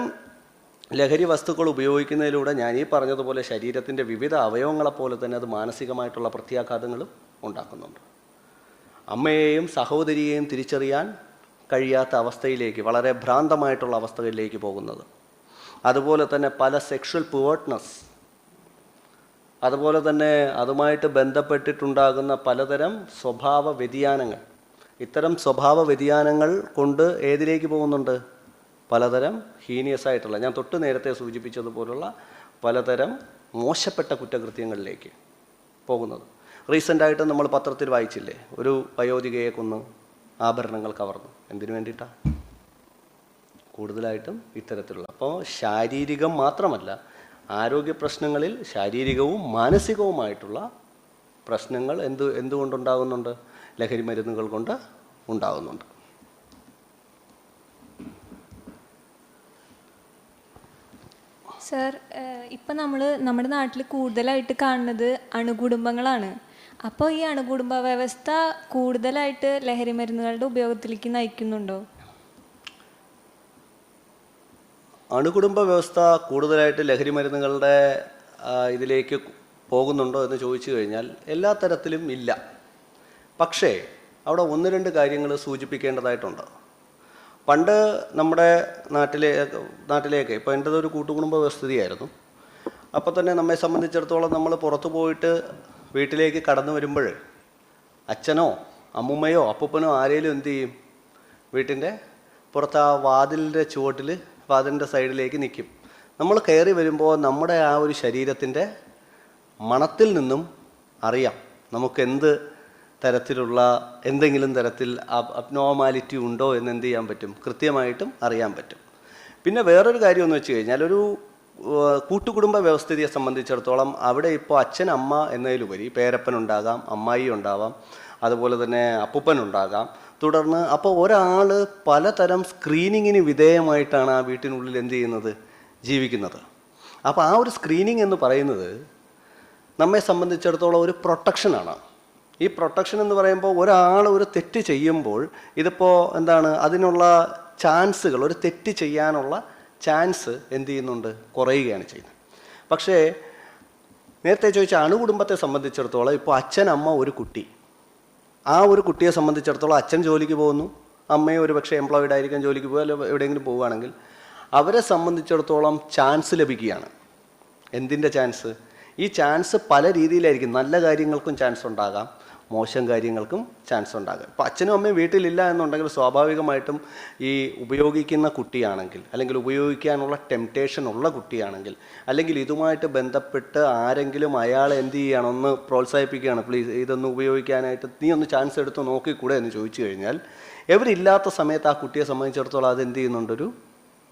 ലഹരി വസ്തുക്കൾ ഉപയോഗിക്കുന്നതിലൂടെ ഞാൻ ഈ പറഞ്ഞതുപോലെ ശരീരത്തിൻ്റെ വിവിധ അവയവങ്ങളെപ്പോലെ തന്നെ അത് മാനസികമായിട്ടുള്ള പ്രത്യാഘാതങ്ങളും ഉണ്ടാക്കുന്നുണ്ട്. അമ്മയെയും സഹോദരിയെയും തിരിച്ചറിയാൻ കഴിയാത്ത അവസ്ഥയിലേക്ക്, വളരെ ഭ്രാന്തമായിട്ടുള്ള അവസ്ഥകളിലേക്ക് പോകുന്നത്. അതുപോലെ തന്നെ പല സെക്ഷൽ പുവേർട്ട്നെസ്, അതുപോലെ തന്നെ അതുമായിട്ട് ബന്ധപ്പെട്ടിട്ടുണ്ടാകുന്ന പലതരം സ്വഭാവ വ്യതിയാനങ്ങൾ. ഇത്തരം സ്വഭാവ വ്യതിയാനങ്ങൾ കൊണ്ട് ഏതിലേക്ക് പോകുന്നുണ്ട്? പലതരം ഹീനിയസ് ആയിട്ടുള്ള, ഞാൻ തൊട്ട് നേരത്തെ സൂചിപ്പിച്ചതുപോലുള്ള പലതരം മോശപ്പെട്ട കുറ്റകൃത്യങ്ങളിലേക്ക് പോകുന്നത്. റീസെൻ്റായിട്ട് നമ്മൾ പത്രത്തിൽ വായിച്ചില്ലേ, ഒരു വയോധികയെ കൊന്ന് ആഭരണങ്ങൾ കവർന്നു. എന്തിനു വേണ്ടിയിട്ടാണ്? കൂടുതലായിട്ടും ഇത്തരത്തിലുള്ള. അപ്പോൾ ശാരീരികം മാത്രമല്ല, ആരോഗ്യ പ്രശ്നങ്ങളിൽ ശാരീരികവും മാനസികവുമായിട്ടുള്ള പ്രശ്നങ്ങൾ എന്തുകൊണ്ടുണ്ടാകുന്നുണ്ട്? ലഹരി മരുന്നുകൾ കൊണ്ട് ഉണ്ടാകുന്നുണ്ട്.
സർ, ഇപ്പം നമ്മുടെ നാട്ടിൽ കൂടുതലായിട്ട് കാണുന്നത് അണുകുടുംബങ്ങളാണ്. അപ്പോൾ ഈ അണുകുടുംബ വ്യവസ്ഥ കൂടുതലായിട്ട് ലഹരി മരുന്നുകളുടെ ഉപയോഗത്തിലേക്ക് നയിക്കുന്നുണ്ടോ?
അണുകുടുംബ വ്യവസ്ഥ കൂടുതലായിട്ട് ലഹരി മരുന്നുകളുടെ ഇതിലേക്ക് പോകുന്നുണ്ടോ എന്ന് ചോദിച്ചു കഴിഞ്ഞാൽ എല്ലാ തരത്തിലും ഇല്ല. പക്ഷേ അവിടെ ഒന്ന് രണ്ട് കാര്യങ്ങൾ സൂചിപ്പിക്കേണ്ടതായിട്ടുണ്ട്. പണ്ട് നമ്മുടെ നാട്ടിലേക്ക് ഇപ്പോൾ എൻ്റെതൊരു കൂട്ടുകുടുംബ വ്യവസ്ഥിതിയായിരുന്നു. അപ്പോൾ തന്നെ നമ്മെ സംബന്ധിച്ചിടത്തോളം നമ്മൾ പുറത്തു പോയിട്ട് വീട്ടിലേക്ക് കടന്നു വരുമ്പോൾ അച്ഛനോ അമ്മുമ്മയോ അപ്പൂപ്പനോ ആരേലും എന്തു ചെയ്യും? വീട്ടിൻ്റെ പുറത്ത് ആ വാതിലിൻ്റെ ചുവട്ടിൽ, വാതിലിൻ്റെ സൈഡിലേക്ക് നിൽക്കും. നമ്മൾ കയറി വരുമ്പോൾ നമ്മുടെ ആ ഒരു ശരീരത്തിൻ്റെ മണത്തിൽ നിന്നും അറിയാം നമുക്ക് തരത്തിലുള്ള എന്തെങ്കിലും തരത്തിൽ അബ്നോർമാലിറ്റി ഉണ്ടോ എന്ന് എന്ത് ചെയ്യാൻ പറ്റും? കൃത്യമായിട്ടും അറിയാൻ പറ്റും. പിന്നെ വേറൊരു കാര്യം എന്ന് വെച്ച് കഴിഞ്ഞാൽ, ഒരു കൂട്ടുകുടുംബ വ്യവസ്ഥിതിയെ സംബന്ധിച്ചിടത്തോളം അവിടെ ഇപ്പോൾ അച്ഛൻ അമ്മ എന്നതിലുപരി പേരപ്പനുണ്ടാകാം, അമ്മായി ഉണ്ടാവാം, അതുപോലെ തന്നെ അപ്പൂപ്പനുണ്ടാകാം. തുടർന്ന് അപ്പോൾ ഒരാൾ പലതരം സ്ക്രീനിങ്ങിന് വിധേയമായിട്ടാണ് ആ വീട്ടിനുള്ളിൽ എന്ത് ചെയ്യുന്നത്? ജീവിക്കുന്നത്. അപ്പോൾ ആ ഒരു സ്ക്രീനിങ് എന്ന് പറയുന്നത് നമ്മെ സംബന്ധിച്ചിടത്തോളം ഒരു പ്രൊട്ടക്ഷനാണ്. ഈ പ്രൊട്ടക്ഷൻ എന്ന് പറയുമ്പോൾ ഒരാൾ ഒരു തെറ്റ് ചെയ്യുമ്പോൾ ഇതിപ്പോൾ എന്താണ്, അതിനുള്ള ചാൻസുകൾ, ഒരു തെറ്റ് ചെയ്യാനുള്ള ചാൻസ് എന്ത് ചെയ്യുന്നുണ്ട്? കുറയുകയാണ് ചെയ്യുന്നത്. പക്ഷേ നേരത്തെ ചോദിച്ച അണുകുടുംബത്തെ സംബന്ധിച്ചിടത്തോളം ഇപ്പോൾ അച്ഛൻ അമ്മ ഒരു കുട്ടി, ആ ഒരു കുട്ടിയെ സംബന്ധിച്ചിടത്തോളം അച്ഛൻ ജോലിക്ക് പോകുന്നു, അമ്മയും ഒരു പക്ഷേ എംപ്ലോയിഡ് ആയിരിക്കാൻ ജോലിക്ക് പോകുക, അല്ലെങ്കിൽ എവിടെയെങ്കിലും പോവുകയാണെങ്കിൽ അവരെ സംബന്ധിച്ചിടത്തോളം ചാൻസ് ലഭിക്കുകയാണ്. എന്തിൻ്റെ ചാൻസ്? ഈ ചാൻസ് പല രീതിയിലായിരിക്കും. നല്ല കാര്യങ്ങൾക്കും ചാൻസ് ഉണ്ടാകാം, മോശം കാര്യങ്ങൾക്കും ചാൻസ് ഉണ്ടാകാം. ഇപ്പോൾ അച്ഛനും അമ്മയും വീട്ടിലില്ല എന്നുണ്ടെങ്കിൽ സ്വാഭാവികമായിട്ടും ഈ ഉപയോഗിക്കുന്ന കുട്ടിയാണെങ്കിൽ, അല്ലെങ്കിൽ ഉപയോഗിക്കാനുള്ള ടെംപ്റ്റേഷൻ ഉള്ള കുട്ടിയാണെങ്കിൽ, അല്ലെങ്കിൽ ഇതുമായിട്ട് ബന്ധപ്പെട്ട് ആരെങ്കിലും അയാളെ എന്ത് ചെയ്യുകയാണ്, ഒന്ന് പ്രോത്സാഹിപ്പിക്കുകയാണ്, പ്ലീസ് ഇതൊന്ന് ഉപയോഗിക്കാനായിട്ട് നീ ഒന്ന് ചാൻസ് എടുത്ത് നോക്കിക്കൂടെ എന്ന് ചോദിച്ചു കഴിഞ്ഞാൽ, എവരില്ലാത്ത സമയത്ത് ആ കുട്ടിയെ സംബന്ധിച്ചിടത്തോളം അത് എന്ത് ചെയ്യുന്നുണ്ടൊരു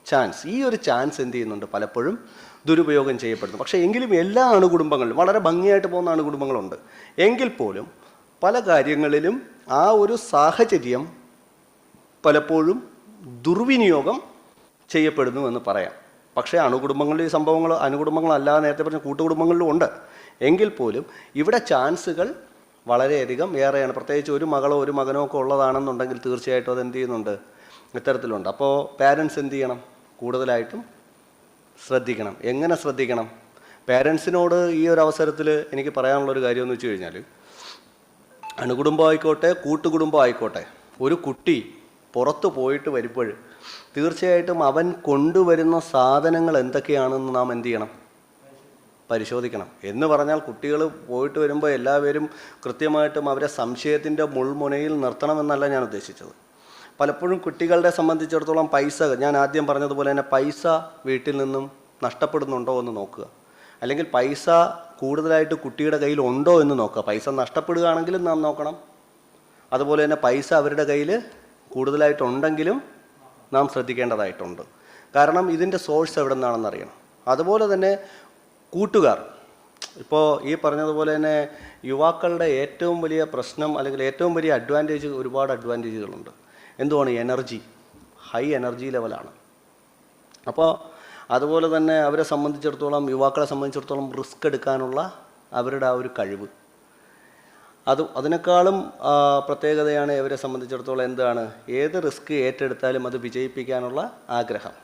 ചാൻസ്. ഈ ഒരു ചാൻസ് എന്ത് ചെയ്യുന്നുണ്ട്? പലപ്പോഴും ദുരുപയോഗം ചെയ്യപ്പെടുന്നു. പക്ഷേ എങ്കിലും എല്ലാ അണുകുടുംബങ്ങളിലും വളരെ ഭംഗിയായിട്ട് പോകുന്ന അണുകുടുംബങ്ങളുണ്ട്. എങ്കിൽ പോലും പല കാര്യങ്ങളിലും ആ ഒരു സാഹചര്യം പലപ്പോഴും ദുർവിനിയോഗം ചെയ്യപ്പെടുന്നു എന്ന് പറയാം. പക്ഷേ അണുകുടുംബങ്ങളിൽ ഈ സംഭവങ്ങൾ, അണുകുടുംബങ്ങളല്ലാതെ നേരത്തെ പറഞ്ഞ കൂട്ടുകുടുംബങ്ങളിലും ഉണ്ട്. എങ്കിൽ പോലും ഇവിടെ ചാൻസുകൾ വളരെയധികം ഏറെയാണ്. പ്രത്യേകിച്ച് ഒരു മകളോ ഒരു മകനോ ഒക്കെ ഉള്ളതാണെന്നുണ്ടെങ്കിൽ തീർച്ചയായിട്ടും അത് എന്ത് ചെയ്യുന്നുണ്ട്? ഇത്തരത്തിലുണ്ട്. അപ്പോൾ പാരൻസ് എന്ത് ചെയ്യണം? കൂടുതലായിട്ടും ശ്രദ്ധിക്കണം. എങ്ങനെ ശ്രദ്ധിക്കണം? പാരൻസിനോട് ഈ ഒരു അവസരത്തിൽ എനിക്ക് പറയാനുള്ളൊരു കാര്യം എന്ന് വെച്ച് കഴിഞ്ഞാൽ, അണുകുടുംബം ആയിക്കോട്ടെ കൂട്ടുകുടുംബം ആയിക്കോട്ടെ, ഒരു കുട്ടി പുറത്ത് പോയിട്ട് വരുമ്പോൾ തീർച്ചയായിട്ടും അവൻ കൊണ്ടുവരുന്ന സാധനങ്ങൾ എന്തൊക്കെയാണെന്ന് നാം എന്ത് ചെയ്യണം? പരിശോധിക്കണം. എന്ന് പറഞ്ഞാൽ കുട്ടികൾ പോയിട്ട് വരുമ്പോൾ എല്ലാവരും കൃത്യമായിട്ടും അവരെ സംശയത്തിൻ്റെ മുൾമുനയിൽ നിർത്തണമെന്നല്ല ഞാൻ ഉദ്ദേശിച്ചത്. പലപ്പോഴും കുട്ടികളുടെ സംബന്ധിച്ചിടത്തോളം പൈസ, ഞാൻ ആദ്യം പറഞ്ഞതുപോലെ തന്നെ പൈസ വീട്ടിൽ നിന്നും നഷ്ടപ്പെടുന്നുണ്ടോ എന്ന് നോക്കുക. അല്ലെങ്കിൽ പൈസ കൂടുതലായിട്ട് കുട്ടിയുടെ കയ്യിൽ ഉണ്ടോ എന്ന് നോക്കുക. പൈസ നഷ്ടപ്പെടുകയാണെങ്കിലും നാം നോക്കണം. അതുപോലെ തന്നെ പൈസ അവരുടെ കയ്യിൽ കൂടുതലായിട്ടുണ്ടെങ്കിലും നാം ശ്രദ്ധിക്കേണ്ടതായിട്ടുണ്ട്. കാരണം ഇതിൻ്റെ സോഴ്സ് എവിടെ നിന്നാണെന്ന് അറിയണം. അതുപോലെ തന്നെ കൂട്ടുകാർ, ഇപ്പോൾ ഈ പറഞ്ഞതുപോലെ തന്നെ യുവാക്കളുടെ ഏറ്റവും വലിയ പ്രശ്നം, അല്ലെങ്കിൽ ഏറ്റവും വലിയ അഡ്വാൻറ്റേജ്, ഒരുപാട് അഡ്വാൻറ്റേജുകളുണ്ട്. എന്തുവാണ്? എനർജി, ഹൈ എനർജി ലെവലാണ്. അപ്പോൾ അതുപോലെ തന്നെ അവരെ സംബന്ധിച്ചിടത്തോളം, യുവാക്കളെ സംബന്ധിച്ചിടത്തോളം റിസ്ക് എടുക്കാനുള്ള അവരുടെ ആ ഒരു കഴിവ്, അതിനേക്കാളും പ്രത്യേകതയാണ് ഇവരെ സംബന്ധിച്ചിടത്തോളം എന്താണ്, ഏത് റിസ്ക് ഏറ്റെടുത്താലും അത് വിജയിപ്പിക്കാനുള്ള ആഗ്രഹം.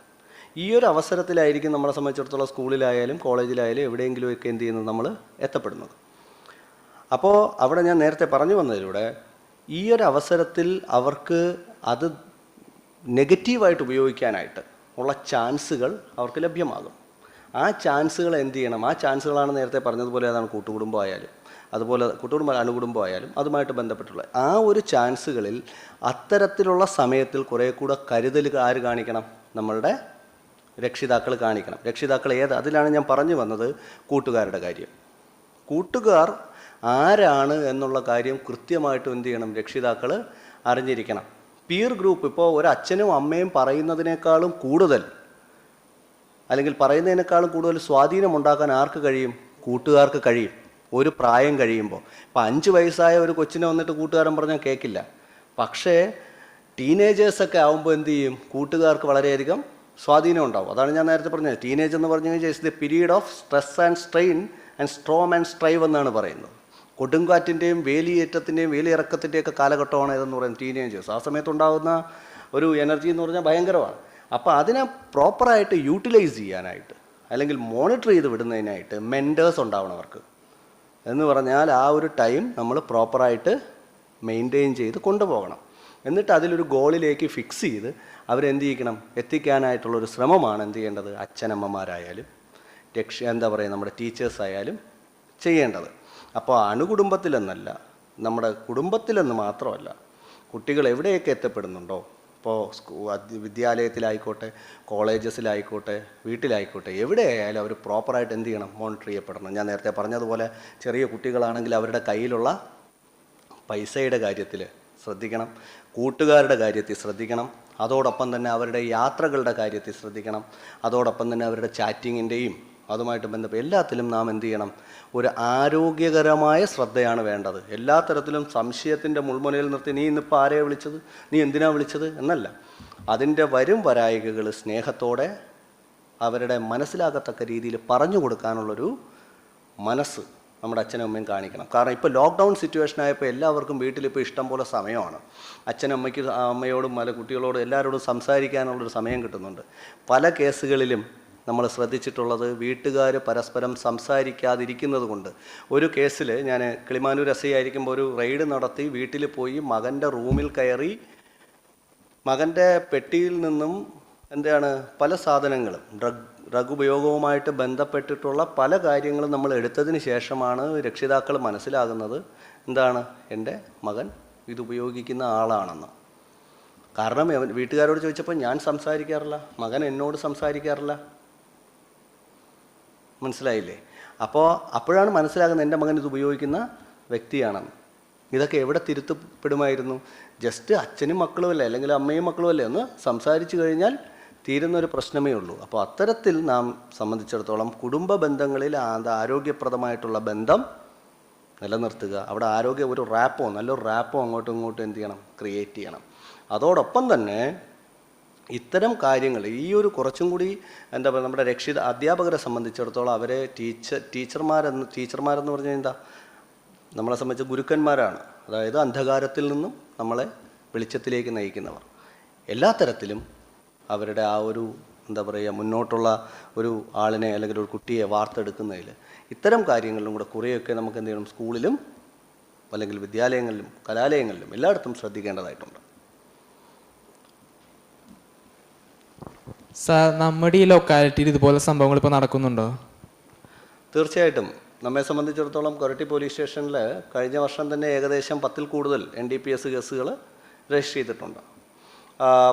ഈ ഒരു അവസരത്തിലായിരിക്കും നമ്മളെ സംബന്ധിച്ചിടത്തോളം സ്കൂളിലായാലും കോളേജിലായാലും എവിടെയെങ്കിലുമൊക്കെ എന്ത് ചെയ്യുന്നത്, നമ്മൾ എത്തപ്പെടുന്നത്. അപ്പോൾ അവിടെ ഞാൻ നേരത്തെ പറഞ്ഞു വന്നതിലൂടെ ഈ ഒരു അവസരത്തിൽ അവർക്ക് അത് നെഗറ്റീവായിട്ട് ഉപയോഗിക്കാനായിട്ട് ഉള്ള ചാൻസുകൾ അവർക്ക് ലഭ്യമാകും. ആ ചാൻസുകൾ എന്ത് ചെയ്യണം, ആ ചാൻസുകളാണ് നേരത്തെ പറഞ്ഞതുപോലെ അതാണ് കൂട്ടുകുടുംബം ആയാലും അതുപോലെ കൂട്ടുകുടുംബം അണുകുടുംബം ആയാലും അതുമായിട്ട് ബന്ധപ്പെട്ടുള്ള ആ ഒരു ചാൻസുകളിൽ അത്തരത്തിലുള്ള സമയത്തിൽ കുറേ കൂടെ കരുതൽ ആര് കാണിക്കണം, നമ്മളുടെ രക്ഷിതാക്കൾ കാണിക്കണം. രക്ഷിതാക്കൾ അതിലാണ് ഞാൻ പറഞ്ഞു വന്നത് കൂട്ടുകാരുടെ കാര്യം. കൂട്ടുകാർ ആരാണ് എന്നുള്ള കാര്യം കൃത്യമായിട്ടും എന്ത് ചെയ്യണം, രക്ഷിതാക്കൾ അറിഞ്ഞിരിക്കണം. പീർ ഗ്രൂപ്പ്, ഇപ്പോൾ ഒരു അച്ഛനും അമ്മയും പറയുന്നതിനേക്കാളും കൂടുതൽ അല്ലെങ്കിൽ പറയുന്നതിനേക്കാളും കൂടുതൽ സ്വാധീനം ഉണ്ടാക്കാൻ ആർക്ക് കഴിയും, കൂട്ടുകാർക്ക് കഴിയും. ഒരു പ്രായം കഴിയുമ്പോൾ ഇപ്പോൾ 5 വയസ്സായ ഒരു കൊച്ചിനെ വന്നിട്ട് കൂട്ടുകാരൻ പറഞ്ഞാൽ കേൾക്കില്ല. പക്ഷേ ടീനേജേഴ്സൊക്കെ ആകുമ്പോൾ എന്ത് ചെയ്യും, കൂട്ടുകാർക്ക് വളരെയധികം സ്വാധീനം ഉണ്ടാവും. അതാണ് ഞാൻ നേരത്തെ പറഞ്ഞത്, ടീനേജ് എന്ന് പറഞ്ഞു കഴിഞ്ഞാൽ it's the period of stress and strain and Strom and strive എന്നാണ് പറയുന്നത്. കൊടുങ്കാറ്റിൻ്റെയും വേലിയേറ്റത്തിൻ്റെയും വേലിയിറക്കത്തിൻ്റെയൊക്കെ കാലഘട്ടമാണ് ഇതെന്ന് പറയുന്നത് ടീനേജേഴ്സ്. ആ സമയത്തുണ്ടാകുന്ന ഒരു എനർജി എന്ന് പറഞ്ഞാൽ ഭയങ്കരമാണ്. അപ്പോൾ അതിനെ പ്രോപ്പറായിട്ട് യൂട്ടിലൈസ് ചെയ്യാനായിട്ട് അല്ലെങ്കിൽ മോണിറ്റർ ചെയ്ത് വിടുന്നതിനായിട്ട് മെൻറ്റേഴ്സ് ഉണ്ടാവണം അവർക്ക്. എന്ന് പറഞ്ഞാൽ ആ ഒരു ടൈം നമ്മൾ പ്രോപ്പറായിട്ട് മെയിൻറ്റെയിൻ ചെയ്ത് കൊണ്ടുപോകണം. എന്നിട്ട് അതിലൊരു ഗോളിലേക്ക് ഫിക്സ് ചെയ്ത് അവരെന്ത് ചെയ്യിക്കണം, എത്തിക്കാനായിട്ടുള്ളൊരു ശ്രമമാണ് എന്ത് ചെയ്യേണ്ടത്, അച്ഛനമ്മമാരായാലും എന്താ പറയുക നമ്മുടെ ടീച്ചേഴ്സായാലും ചെയ്യേണ്ടത്. അപ്പോൾ അണുകുടുംബത്തിലെന്നല്ല, നമ്മുടെ കുടുംബത്തിലെന്ന് മാത്രമല്ല, കുട്ടികൾ എവിടെയൊക്കെ എത്തപ്പെടുന്നുണ്ടോ, ഇപ്പോൾ വിദ്യാലയത്തിലായിക്കോട്ടെ കോളേജസിലായിക്കോട്ടെ വീട്ടിലായിക്കോട്ടെ എവിടെയായാലും അവർ പ്രോപ്പറായിട്ട് എന്ത് ചെയ്യണം, മോണിറ്റർ ചെയ്യപ്പെടണം. ഞാൻ നേരത്തെ പറഞ്ഞതുപോലെ ചെറിയ കുട്ടികളാണെങ്കിൽ അവരുടെ കയ്യിലുള്ള പൈസയുടെ കാര്യത്തിൽ ശ്രദ്ധിക്കണം, കൂട്ടുകാരുടെ കാര്യത്തിൽ ശ്രദ്ധിക്കണം, അതോടൊപ്പം തന്നെ അവരുടെ യാത്രകളുടെ കാര്യത്തിൽ ശ്രദ്ധിക്കണം, അതോടൊപ്പം തന്നെ അവരുടെ ചാറ്റിങ്ങിൻ്റെയും അതുമായിട്ട് ബന്ധപ്പെട്ട് എല്ലാത്തിലും നാം എന്ത് ചെയ്യണം, ഒരു ആരോഗ്യകരമായ ശ്രദ്ധയാണ് വേണ്ടത്. എല്ലാ തരത്തിലും സംശയത്തിൻ്റെ മുൾമുനയിൽ നിർത്തി നീ ഇന്നിപ്പോൾ ആരെയാണ് വിളിച്ചത്, നീ എന്തിനാണ് വിളിച്ചത് എന്നല്ല. അതിൻ്റെ വരും വരായികകൾ സ്നേഹത്തോടെ അവരുടെ മനസ്സിലാകത്തക്ക രീതിയിൽ പറഞ്ഞു കൊടുക്കാനുള്ളൊരു മനസ്സ് നമ്മുടെ അച്ഛനും അമ്മയും കാണിക്കണം. കാരണം ഇപ്പോൾ ലോക്ക്ഡൗൺ സിറ്റുവേഷൻ ആയപ്പോൾ എല്ലാവർക്കും വീട്ടിലിപ്പോൾ ഇഷ്ടം പോലെ സമയമാണ്. അമ്മയോടും പല കുട്ടികളോടും എല്ലാവരോടും സംസാരിക്കാനുള്ളൊരു സമയം കിട്ടുന്നുണ്ട്. പല കേസുകളിലും നമ്മൾ ശ്രദ്ധിച്ചിട്ടുള്ളത് വീട്ടുകാർ പരസ്പരം സംസാരിക്കാതിരിക്കുന്നത് കൊണ്ട്. ഒരു കേസിൽ ഞാൻ കിളിമാനൂർ SI ആയിരിക്കുമ്പോൾ ഒരു റെയ്ഡ് നടത്തി വീട്ടിൽ പോയി മകൻ്റെ റൂമിൽ കയറി മകൻ്റെ പെട്ടിയിൽ നിന്നും എന്താണ് പല സാധനങ്ങളും ഡ്രഗ് ഉപയോഗവുമായിട്ട് ബന്ധപ്പെട്ടിട്ടുള്ള പല കാര്യങ്ങളും നമ്മൾ എടുത്തതിന് ശേഷമാണ് രക്ഷിതാക്കൾ മനസ്സിലാകുന്നത് എന്താണ്, എൻ്റെ മകൻ ഇത് ഉപയോഗിക്കുന്ന ആളാണെന്ന്. കാരണം വീട്ടുകാരോട് ചോദിച്ചപ്പോൾ ഞാൻ സംസാരിക്കാറില്ല, മകൻ എന്നോട് സംസാരിക്കാറില്ല. മനസ്സിലായില്ലേ? അപ്പോഴാണ് മനസ്സിലാകുന്നത് എൻ്റെ മകൻ ഇത് ഉപയോഗിക്കുന്ന വ്യക്തിയാണെന്ന്. ഇതൊക്കെ എവിടെ തിരുത്തപ്പെടുമായിരുന്നു? ജസ്റ്റ് അച്ഛനും മക്കളുമല്ലേ അല്ലെങ്കിൽ അമ്മയും മക്കളുമല്ലേ ഒന്ന് സംസാരിച്ചു കഴിഞ്ഞാൽ തീരുന്നൊരു പ്രശ്നമേ ഉള്ളൂ. അപ്പോൾ അത്തരത്തിൽ നാം സംബന്ധിച്ചിടത്തോളം കുടുംബ ബന്ധങ്ങളിൽ ആരോഗ്യപ്രദമായിട്ടുള്ള ബന്ധം നിലനിർത്തുക. അവിടെ ഒരു നല്ലൊരു റാപ്പോ അങ്ങോട്ടും ഇങ്ങോട്ടും എന്ത് ചെയ്യണം, ക്രിയേറ്റ് ചെയ്യണം. അതോടൊപ്പം തന്നെ ഇത്തരം കാര്യങ്ങൾ ഈ ഒരു കുറച്ചും കൂടി എന്താ പറയുക, നമ്മുടെ അധ്യാപകരെ സംബന്ധിച്ചിടത്തോളം അവരെ ടീച്ചർമാരെന്ന് പറഞ്ഞാൽ എന്താ, നമ്മളെ സംബന്ധിച്ച് ഗുരുക്കന്മാരാണ്. അതായത് അന്ധകാരത്തിൽ നിന്നും നമ്മളെ വെളിച്ചത്തിലേക്ക് നയിക്കുന്നവർ. എല്ലാ തരത്തിലും അവരുടെ ആ ഒരു എന്താ പറയുക മുന്നോട്ടുള്ള ഒരു ആളിനെ അല്ലെങ്കിൽ ഒരു കുട്ടിയെ വാർത്തെടുക്കുന്നതിൽ ഇത്തരം കാര്യങ്ങളിലും കൂടെ കുറേയൊക്കെ നമുക്ക് എന്ത് ചെയ്യണം, സ്കൂളിലും അല്ലെങ്കിൽ വിദ്യാലയങ്ങളിലും കലാലയങ്ങളിലും എല്ലായിടത്തും ശ്രദ്ധിക്കേണ്ടതായിട്ടുണ്ട്.
സാർ, നമ്മുടെ ഈ ലൊക്കാലിറ്റിയിൽ ഇതുപോലെ സംഭവങ്ങൾ ഇപ്പോൾ നടക്കുന്നുണ്ടോ?
തീർച്ചയായിട്ടും. നമ്മെ സംബന്ധിച്ചിടത്തോളം കൊരട്ടി പോലീസ് സ്റ്റേഷനിൽ കഴിഞ്ഞ വർഷം തന്നെ ഏകദേശം 10-ൽ കൂടുതൽ NDPS കേസുകൾ രജിസ്റ്റർ ചെയ്തിട്ടുണ്ട്.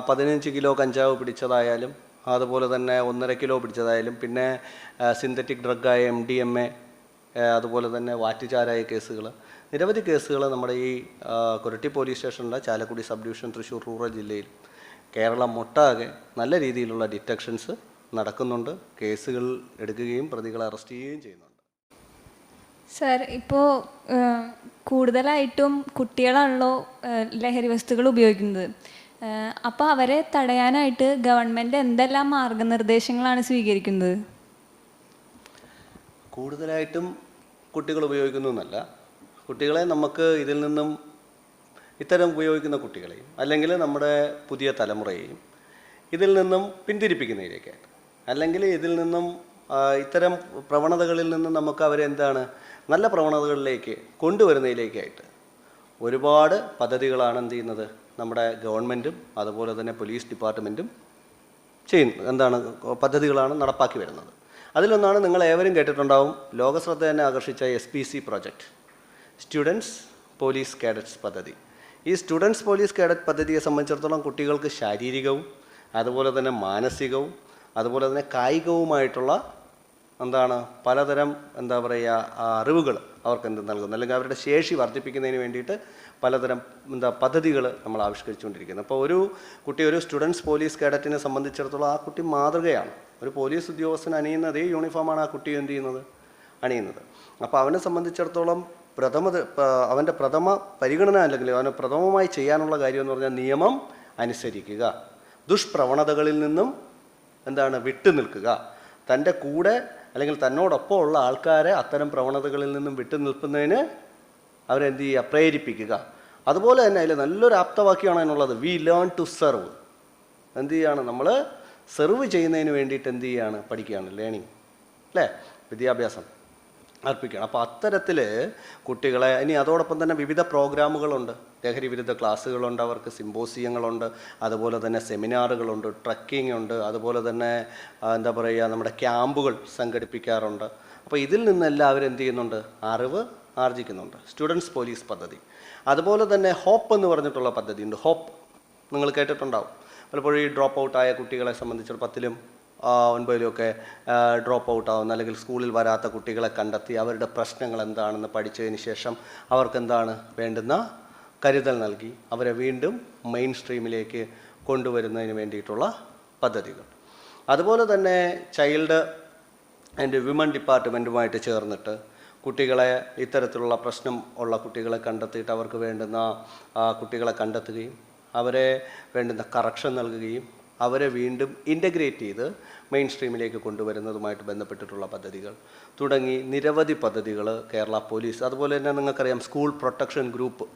15 കിലോ കഞ്ചാവ് പിടിച്ചതായാലും അതുപോലെ തന്നെ 1.5 കിലോ പിടിച്ചതായാലും പിന്നെ സിന്തറ്റിക് ഡ്രഗായ MDMA അതുപോലെ തന്നെ വാറ്റുചാരായ കേസുകൾ, നിരവധി കേസുകൾ നമ്മുടെ ഈ കൊരട്ടി പോലീസ് സ്റ്റേഷനിലെ Chalakudy sub division Thrissur rural ജില്ലയിൽ കേരളം ഒട്ടാകെ നല്ല രീതിയിലുള്ള ഡിറ്റക്ഷൻസ് നടക്കുന്നുണ്ട്. കേസുകൾ എടുക്കുകയും പ്രതികളെ അറസ്റ്റ് ചെയ്യുകയും ചെയ്യുന്നുണ്ട്.
സർ, ഇപ്പോൾ കൂടുതലായിട്ടും കുട്ടികളാണല്ലോ ലഹരി വസ്തുക്കൾ ഉപയോഗിക്കുന്നത്. അപ്പോൾ അവരെ തടയാനായിട്ട് ഗവൺമെൻറ് എന്തെല്ലാം മാർഗനിർദ്ദേശങ്ങളാണ് സ്വീകരിക്കുന്നത്?
കൂടുതലായിട്ടും കുട്ടികൾ ഉപയോഗിക്കുന്നു എന്നല്ല, കുട്ടികളെ നമുക്ക് ഇതിൽ നിന്നും ഇത്തരം ഉപയോഗിക്കുന്ന കുട്ടികളെയും അല്ലെങ്കിൽ നമ്മുടെ പുതിയ തലമുറയെയും ഇതിൽ നിന്നും പിന്തിരിപ്പിക്കുന്നതിലേക്കായിട്ട്, അല്ലെങ്കിൽ ഇതിൽ നിന്നും ഇത്തരം പ്രവണതകളിൽ നിന്നും നമുക്ക് അവരെന്താണ് നല്ല പ്രവണതകളിലേക്ക് കൊണ്ടുവരുന്നതിലേക്കായിട്ട് ഒരുപാട് പദ്ധതികളാണ് എന്ത് ചെയ്യുന്നത് നമ്മുടെ ഗവൺമെൻറ്റും അതുപോലെ തന്നെ പോലീസ് ഡിപ്പാർട്ട്മെൻറ്റും പദ്ധതികളാണ് നടപ്പാക്കി വരുന്നത്. അതിലൊന്നാണ് നിങ്ങൾ ഏവരും കേട്ടിട്ടുണ്ടാവും, ലോകശ്രദ്ധ തന്നെ ആകർഷിച്ച SPC project, students police cadets പദ്ധതി. ഈ സ്റ്റുഡൻസ് പോലീസ് കേഡറ്റ് പദ്ധതിയെ സംബന്ധിച്ചിടത്തോളം കുട്ടികൾക്ക് ശാരീരികവും അതുപോലെ തന്നെ മാനസികവും അതുപോലെ തന്നെ കായികവുമായിട്ടുള്ള പലതരം അറിവുകൾ അവർക്ക് നൽകുന്നു, അല്ലെങ്കിൽ അവരുടെ ശേഷി വർദ്ധിപ്പിക്കുന്നതിന് വേണ്ടിയിട്ട് പലതരം പദ്ധതികൾ നമ്മൾ ആവിഷ്കരിച്ചുകൊണ്ടിരിക്കുന്നത്. അപ്പോൾ ഒരു കുട്ടി ഒരു സ്റ്റുഡൻസ് പോലീസ് കേഡറ്റിനെ സംബന്ധിച്ചിടത്തോളം ആ കുട്ടി മാതൃകയാണ്. ഒരു പോലീസ് ഉദ്യോഗസ്ഥൻ അണിയുന്ന അതേ യൂണിഫോമാണ് ആ കുട്ടി എന്ത് ചെയ്യുന്നത് അണിയുന്നത്. അപ്പോൾ അവനെ സംബന്ധിച്ചിടത്തോളം അവൻ്റെ പ്രഥമ പരിഗണന അല്ലെങ്കിൽ അവന് പ്രഥമമായി ചെയ്യാനുള്ള കാര്യം എന്ന് പറഞ്ഞാൽ നിയമം അനുസരിക്കുക, ദുഷ്പ്രവണതകളിൽ നിന്നും വിട്ടു നിൽക്കുക, തൻ്റെ കൂടെ അല്ലെങ്കിൽ തന്നോടൊപ്പം ഉള്ള ആൾക്കാരെ അത്തരം പ്രവണതകളിൽ നിന്നും വിട്ടു നിൽക്കുന്നതിന് അവരെന്ത് ചെയ്യുക, പ്രേരിപ്പിക്കുക. അതുപോലെ തന്നെ അതിൽ നല്ലൊരു ആപ്തവാക്യമാണ് അതിനുള്ളത്, വി ലേൺ ടു സെർവ്. എന്ത് ചെയ്യുകയാണ്, നമ്മൾ സെർവ് ചെയ്യുന്നതിന് വേണ്ടിയിട്ട് എന്ത് ചെയ്യുകയാണ്, പഠിക്കുകയാണ്, ലേണിംഗ് അല്ലേ, വിദ്യാഭ്യാസം അർപ്പിക്കുകയാണ്. അപ്പോൾ അത്തരത്തിൽ കുട്ടികളെ ഇനി അതോടൊപ്പം തന്നെ വിവിധ പ്രോഗ്രാമുകളുണ്ട്, ലഹരി വിരുദ്ധ ക്ലാസ്സുകളുണ്ട്, അവർക്ക് സിമ്പോസിയങ്ങളുണ്ട്, അതുപോലെ തന്നെ സെമിനാറുകളുണ്ട്, ട്രക്കിംഗ് ഉണ്ട്, അതുപോലെ തന്നെ നമ്മുടെ ക്യാമ്പുകൾ സംഘടിപ്പിക്കാറുണ്ട്. അപ്പോൾ ഇതിൽ നിന്നെല്ലാം അവരെന്ത് ചെയ്യുന്നുണ്ട്, അറിവ് ആർജിക്കുന്നുണ്ട്. സ്റ്റുഡൻസ് പോലീസ് പദ്ധതി, അതുപോലെ തന്നെ ഹോപ്പ് എന്ന് പറഞ്ഞിട്ടുള്ള പദ്ധതിയുണ്ട്. ഹോപ്പ് നിങ്ങൾ കേട്ടിട്ടുണ്ടാവും. പലപ്പോഴും ഈ ഡ്രോപ്പ് ഔട്ടായ കുട്ടികളെ സംബന്ധിച്ച് 10ലും 9ലുമൊക്കെ ഡ്രോപ്പ് ഔട്ട് ആവുന്ന അല്ലെങ്കിൽ സ്കൂളിൽ വരാത്ത കുട്ടികളെ കണ്ടെത്തി അവരുടെ പ്രശ്നങ്ങൾ എന്താണെന്ന് പഠിച്ചതിന് ശേഷം അവർക്കെന്താണ് വേണ്ടുന്ന കരുതൽ നൽകി അവരെ വീണ്ടും മെയിൻ സ്ട്രീമിലേക്ക് കൊണ്ടുവരുന്നതിന് വേണ്ടിയിട്ടുള്ള പദ്ധതികൾ. അതുപോലെ തന്നെ ചൈൽഡ് ആൻഡ് വിമൻ ഡിപ്പാർട്ട്മെൻറ്റുമായിട്ട് ചേർന്നിട്ട് കുട്ടികളെ ഇത്തരത്തിലുള്ള പ്രശ്നം ഉള്ള കുട്ടികളെ കണ്ടെത്തിയിട്ട് അവർക്ക് വേണ്ടുന്ന കുട്ടികളെ കണ്ടെത്തുകയും അവരെ വേണ്ടുന്ന കറക്ഷൻ നൽകുകയും അവരെ വീണ്ടും ഇൻ്റഗ്രേറ്റ് ചെയ്ത് മെയിൻ സ്ട്രീമിലേക്ക് കൊണ്ടുവരുന്നതുമായിട്ട് ബന്ധപ്പെട്ടിട്ടുള്ള പദ്ധതികൾ തുടങ്ങി നിരവധി പദ്ധതികൾ കേരള പോലീസ്. അതുപോലെ തന്നെ നിങ്ങൾക്കറിയാം സ്കൂൾ പ്രൊട്ടക്ഷൻ ഗ്രൂപ്പ്,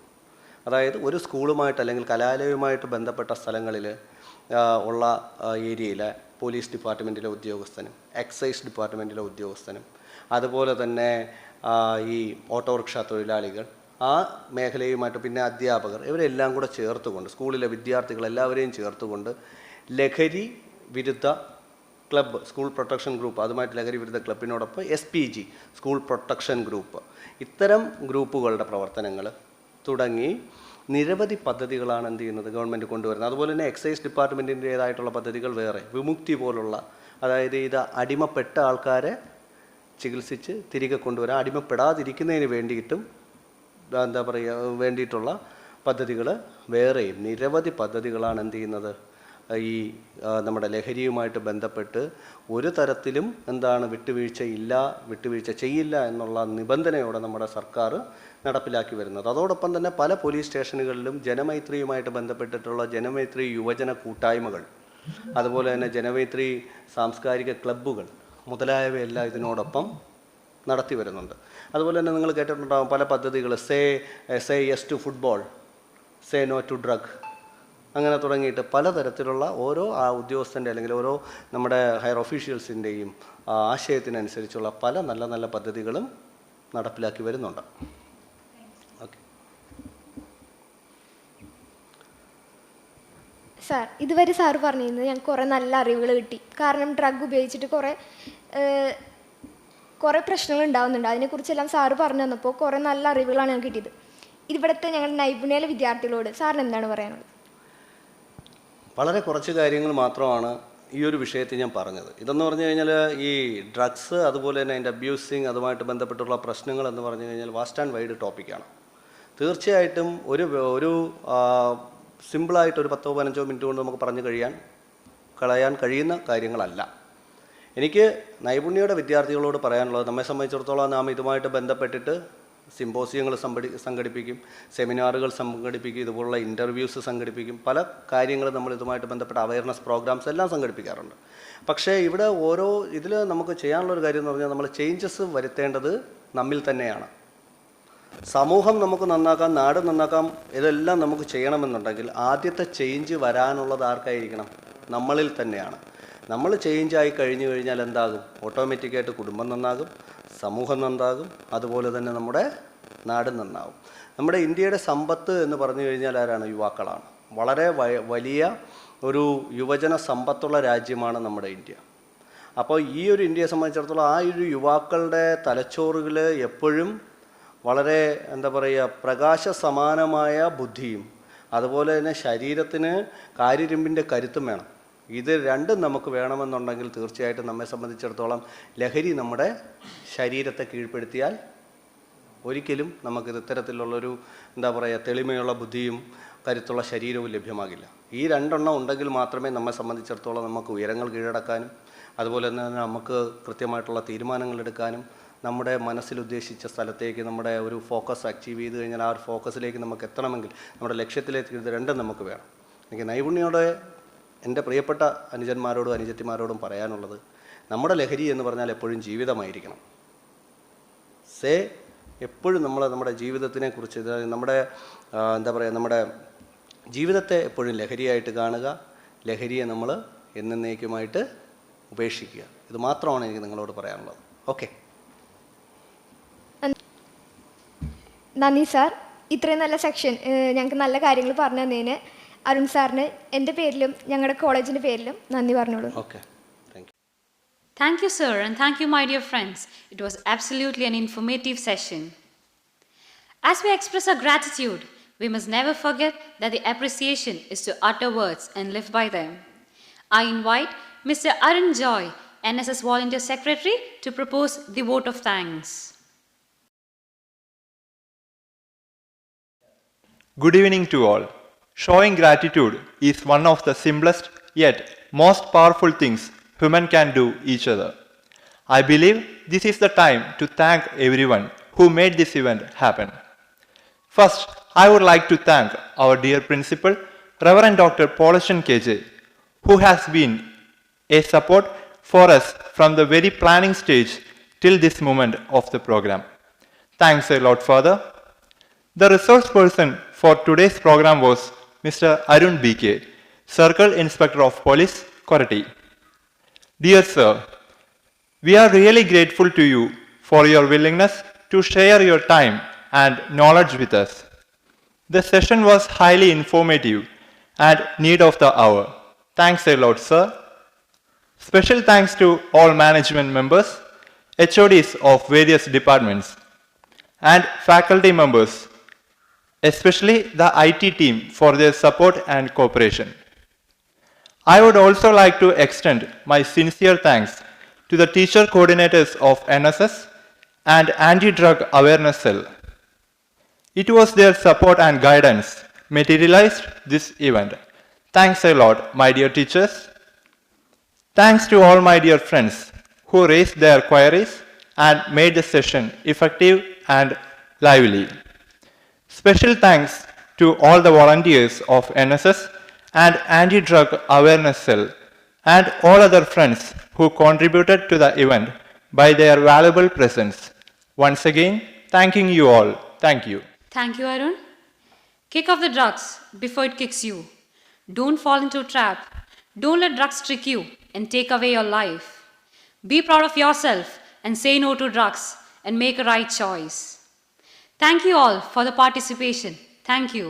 അതായത് ഒരു സ്കൂളുമായിട്ട് അല്ലെങ്കിൽ കലാലയവുമായിട്ട് ബന്ധപ്പെട്ട സ്ഥലങ്ങളിൽ ഉള്ള ഏരിയയിലെ പോലീസ് ഡിപ്പാർട്ട്മെൻറ്റിലെ ഉദ്യോഗസ്ഥനും എക്സൈസ് ഡിപ്പാർട്ട്മെൻറ്റിലെ ഉദ്യോഗസ്ഥനും അതുപോലെ തന്നെ ഈ ഓട്ടോറിക്ഷ തൊഴിലാളികൾ, ആ മേഖലയുമായിട്ട് പിന്നെ അധ്യാപകർ, ഇവരെല്ലാം കൂടെ ചേർത്തുകൊണ്ട് സ്കൂളിലെ വിദ്യാർത്ഥികൾ എല്ലാവരെയും ചേർത്തുകൊണ്ട് ലഹരി വിരുദ്ധ ക്ലബ്ബ്, സ്കൂൾ പ്രൊട്ടക്ഷൻ ഗ്രൂപ്പ്, അതുമായിട്ട് ലഹരി വിരുദ്ധ ക്ലബിനോടൊപ്പം SPG സ്കൂൾ പ്രൊട്ടക്ഷൻ ഗ്രൂപ്പ്, ഇത്തരം ഗ്രൂപ്പുകളുടെ പ്രവർത്തനങ്ങൾ തുടങ്ങി നിരവധി പദ്ധതികളാണ് എന്ത് ചെയ്യുന്നത് ഗവൺമെൻറ് കൊണ്ടുവരുന്നത്. അതുപോലെ തന്നെ എക്സൈസ് ഡിപ്പാർട്ട്മെൻറ്റിൻ്റേതായിട്ടുള്ള പദ്ധതികൾ വേറെ, വിമുക്തി പോലുള്ള, അതായത് ഇത് അടിമപ്പെട്ട ആൾക്കാരെ ചികിത്സിച്ച് തിരികെ കൊണ്ടുവരാൻ, അടിമപ്പെടാതിരിക്കുന്നതിന് വേണ്ടിയിട്ടും വേണ്ടിയിട്ടുള്ള പദ്ധതികൾ വേറെയും നിരവധി പദ്ധതികളാണ് എന്ത് ചെയ്യുന്നത് ഈ നമ്മുടെ ലഹരിയുമായിട്ട് ബന്ധപ്പെട്ട് ഒരു തരത്തിലും വിട്ടുവീഴ്ച ചെയ്യില്ല എന്നുള്ള നിബന്ധനയോടെ നമ്മുടെ സർക്കാർ നടപ്പിലാക്കി വരുന്നത്. അതോടൊപ്പം തന്നെ പല പോലീസ് സ്റ്റേഷനുകളിലും ജനമൈത്രിയുമായിട്ട് ബന്ധപ്പെട്ടിട്ടുള്ള ജനമൈത്രി യുവജന കൂട്ടായ്മകൾ, അതുപോലെ തന്നെ ജനമൈത്രി സാംസ്കാരിക ക്ലബ്ബുകൾ മുതലായവയെല്ലാം ഇതിനോടൊപ്പം നടത്തി വരുന്നുണ്ട്. അതുപോലെ തന്നെ നിങ്ങൾ കേട്ടിട്ടുണ്ടാകും പല പദ്ധതികൾ, say yes to football, say no to drug, അങ്ങനെ തുടങ്ങിയിട്ട് പലതരത്തിലുള്ള ഓരോ ഉദ്യോഗസ്ഥൻ്റെ അല്ലെങ്കിൽ ഓരോ നമ്മുടെ ഹയർ ഒഫീഷ്യൽസിൻ്റെയും ആശയത്തിനനുസരിച്ചുള്ള പല നല്ല നല്ല പദ്ധതികളും നടപ്പിലാക്കി വരുന്നുണ്ട്. ഓക്കെ
സാർ, ഇതുവരെ സാറ് പറഞ്ഞിരുന്നത് ഞങ്ങൾക്ക് കുറേ നല്ല അറിവുകൾ കിട്ടി. കാരണം ഡ്രഗ് ഉപയോഗിച്ചിട്ട് കുറേ പ്രശ്നങ്ങൾ ഉണ്ടാകുന്നുണ്ട്. അതിനെക്കുറിച്ചെല്ലാം സാറ് പറഞ്ഞു തന്നപ്പോൾ കുറേ നല്ല അറിവുകളാണ് ഞങ്ങൾക്ക് കിട്ടിയത്. ഇവിടുത്തെ ഞങ്ങളുടെ നൈപുണ്യ വിദ്യാർത്ഥികളോട് സാറിന് എന്താണ് പറയാനുള്ളത്?
വളരെ കുറച്ച് കാര്യങ്ങൾ മാത്രമാണ് ഈ ഒരു വിഷയത്തിൽ ഞാൻ പറഞ്ഞത്. ഇതെന്ന് പറഞ്ഞു കഴിഞ്ഞാൽ ഈ ഡ്രഗ്സ് അതുപോലെ തന്നെ അതിൻ്റെ അബ്യൂസിങ് അതുമായിട്ട് ബന്ധപ്പെട്ടുള്ള പ്രശ്നങ്ങൾ എന്ന് പറഞ്ഞു കഴിഞ്ഞാൽ വാസ്റ്റ് ആൻഡ് വൈഡ് ടോപ്പിക്കാണ്. തീർച്ചയായിട്ടും ഒരു സിമ്പിളായിട്ട് ഒരു 10-15 മിനിറ്റ് കൊണ്ട് നമുക്ക് പറഞ്ഞു കളയാൻ കഴിയുന്ന കാര്യങ്ങളല്ല. എനിക്ക് നൈപുണ്യയുടെ വിദ്യാർത്ഥികളോട് പറയാനുള്ളത്, നമ്മെ സംബന്ധിച്ചിടത്തോളം നാം ഇതുമായിട്ട് ബന്ധപ്പെട്ടിട്ട് സിമ്പോസിയങ്ങൾ സംഘടിപ്പിക്കും, സെമിനാറുകൾ സംഘടിപ്പിക്കും, ഇതുപോലുള്ള ഇൻ്റർവ്യൂസ് സംഘടിപ്പിക്കും, പല കാര്യങ്ങളും നമ്മൾ ഇതുമായിട്ട് ബന്ധപ്പെട്ട അവയർനെസ് പ്രോഗ്രാംസ് എല്ലാം സംഘടിപ്പിക്കാറുണ്ട്. പക്ഷേ ഇവിടെ ഇതിൽ നമുക്ക് ചെയ്യാനുള്ളൊരു കാര്യം എന്ന് പറഞ്ഞാൽ നമ്മൾ ചേഞ്ചസ് വരുത്തേണ്ടത് നമ്മിൽ തന്നെയാണ്. സമൂഹം നമുക്ക് നന്നാക്കാം, നാട് നന്നാക്കാം, ഇതെല്ലാം നമുക്ക് ചെയ്യണമെന്നുണ്ടെങ്കിൽ ആദ്യത്തെ ചേഞ്ച് വരാനുള്ളത് ആർക്കായിരിക്കണം? നമ്മളിൽ തന്നെയാണ്. നമ്മൾ ചേഞ്ചായി കഴിഞ്ഞു കഴിഞ്ഞാൽ എന്താകും? ഓട്ടോമാറ്റിക്കായിട്ട് കുടുംബം നന്നാകും, സമൂഹം നന്നാകും, അതുപോലെ തന്നെ നമ്മുടെ നാട് നന്നാകും. നമ്മുടെ ഇന്ത്യയുടെ സമ്പത്ത് എന്ന് പറഞ്ഞു കഴിഞ്ഞാൽ ആരാണ്? യുവാക്കളാണ്. വളരെ വലിയ ഒരു യുവജന സമ്പത്തുള്ള രാജ്യമാണ് നമ്മുടെ ഇന്ത്യ. അപ്പോൾ ഈ ഒരു ഇന്ത്യയെ സംബന്ധിച്ചിടത്തോളം ആ ഒരു യുവാക്കളുടെ തലച്ചോറുകൾ എപ്പോഴും വളരെ പ്രകാശ സമാനമായ ബുദ്ധിയും അതുപോലെ തന്നെ ശരീരത്തിന് കാര്യരുമ്പിൻ്റെ കരുത്തും വേണം. ഇത് രണ്ടും നമുക്ക് വേണമെന്നുണ്ടെങ്കിൽ തീർച്ചയായിട്ടും നമ്മെ സംബന്ധിച്ചിടത്തോളം ലഹരി നമ്മുടെ ശരീരത്തെ കീഴ്പ്പെടുത്തിയാൽ ഒരിക്കലും നമുക്കിത് ഇത്തരത്തിലുള്ളൊരു തെളിമയുള്ള ബുദ്ധിയും കരുത്തുള്ള ശരീരവും ലഭ്യമാകില്ല. ഈ രണ്ടെണ്ണം ഉണ്ടെങ്കിൽ മാത്രമേ നമ്മെ സംബന്ധിച്ചിടത്തോളം നമുക്ക് ഉയരങ്ങൾ കീഴടക്കാനും അതുപോലെ തന്നെ നമുക്ക് കൃത്യമായിട്ടുള്ള തീരുമാനങ്ങൾ എടുക്കാനും നമ്മുടെ മനസ്സിലുദ്ദേശിച്ച സ്ഥലത്തേക്ക് നമ്മുടെ ഒരു ഫോക്കസ് അച്ചീവ് ചെയ്ത് കഴിഞ്ഞാൽ ആ ഒരു ഫോക്കസിലേക്ക് നമുക്ക് എത്തണമെങ്കിൽ നമ്മുടെ ലക്ഷ്യത്തിലേക്ക് ഇത് രണ്ടും നമുക്ക് വേണം. എനിക്ക് നൈപുണ്യോടെ എൻ്റെ പ്രിയപ്പെട്ട അനുജന്മാരോടും അനുജത്തിമാരോടും പറയാനുള്ളത്, നമ്മുടെ ലഹരി എന്ന് പറഞ്ഞാൽ എപ്പോഴും ജീവിതമായിരിക്കണം. എപ്പോഴും നമ്മുടെ ജീവിതത്തിനെ കുറിച്ച് നമ്മുടെ നമ്മുടെ ജീവിതത്തെ എപ്പോഴും ലഹരിയായിട്ട് കാണുക, ലഹരിയെ നമ്മൾ എന്നേക്കുമായിട്ട് ഉപേക്ഷിക്കുക. ഇത് മാത്രമാണ് എനിക്ക് നിങ്ങളോട് പറയാനുള്ളത്. ഓക്കെ,
നന്ദി സാർ. ഇത്രയും നല്ല സെക്ഷൻ ഞങ്ങൾക്ക് നല്ല കാര്യങ്ങൾ പറഞ്ഞു തന്നതിന് അരുൺ സാറിന് എൻ്റെ പേരിലും ഞങ്ങളുടെ കോളേജിൻ്റെ പേരിലും നന്ദി പറഞ്ഞോളൂ.
Okay, thank you.
Thank you, sir, and thank you, my dear friends. It was absolutely an informative session. As we express our gratitude, we must never forget that the appreciation is to utter words and live by them. I invite Mr. Arun Joy, NSS Volunteer Secretary, to propose the vote of thanks.
Good evening to all. Showing gratitude is one of the simplest yet most powerful things human can do each other. I believe this is the time to thank everyone who made this event happen. First, I would like to thank our dear principal, Reverend Dr. Paulushan KJ, who has been a support for us from the very planning stage till this moment of the program. Thanks a lot, Father. The resource person for today's program was Mr. Arun BK, Circle Inspector of Police, Korati. Dear Sir, we are really grateful to you for your willingness to share your time and knowledge with us. The session was highly informative and need of the hour. Thanks a lot, sir. Special thanks to all management members, HODs of various departments, and faculty members, especially the IT team for their support and cooperation. I would also like to extend my sincere thanks to the teacher coordinators of NSS and Anti-Drug Awareness Cell. It was their support and guidance materialized this event. Thanks a lot, my dear teachers. Thanks to all my dear friends who raised their queries and made the session effective and lively. Special thanks to all the volunteers of NSS and Anti-Drug Awareness Cell and all other friends who contributed to the event by their valuable presence. Once again, thanking you all. Thank you.
Thank you, Arun. Kick off the drugs before it kicks you. Don't fall into a trap. Don't let drugs trick you and take away your life. Be proud of yourself and say no to drugs and make a right choice. Thank you all for the participation. Thank you.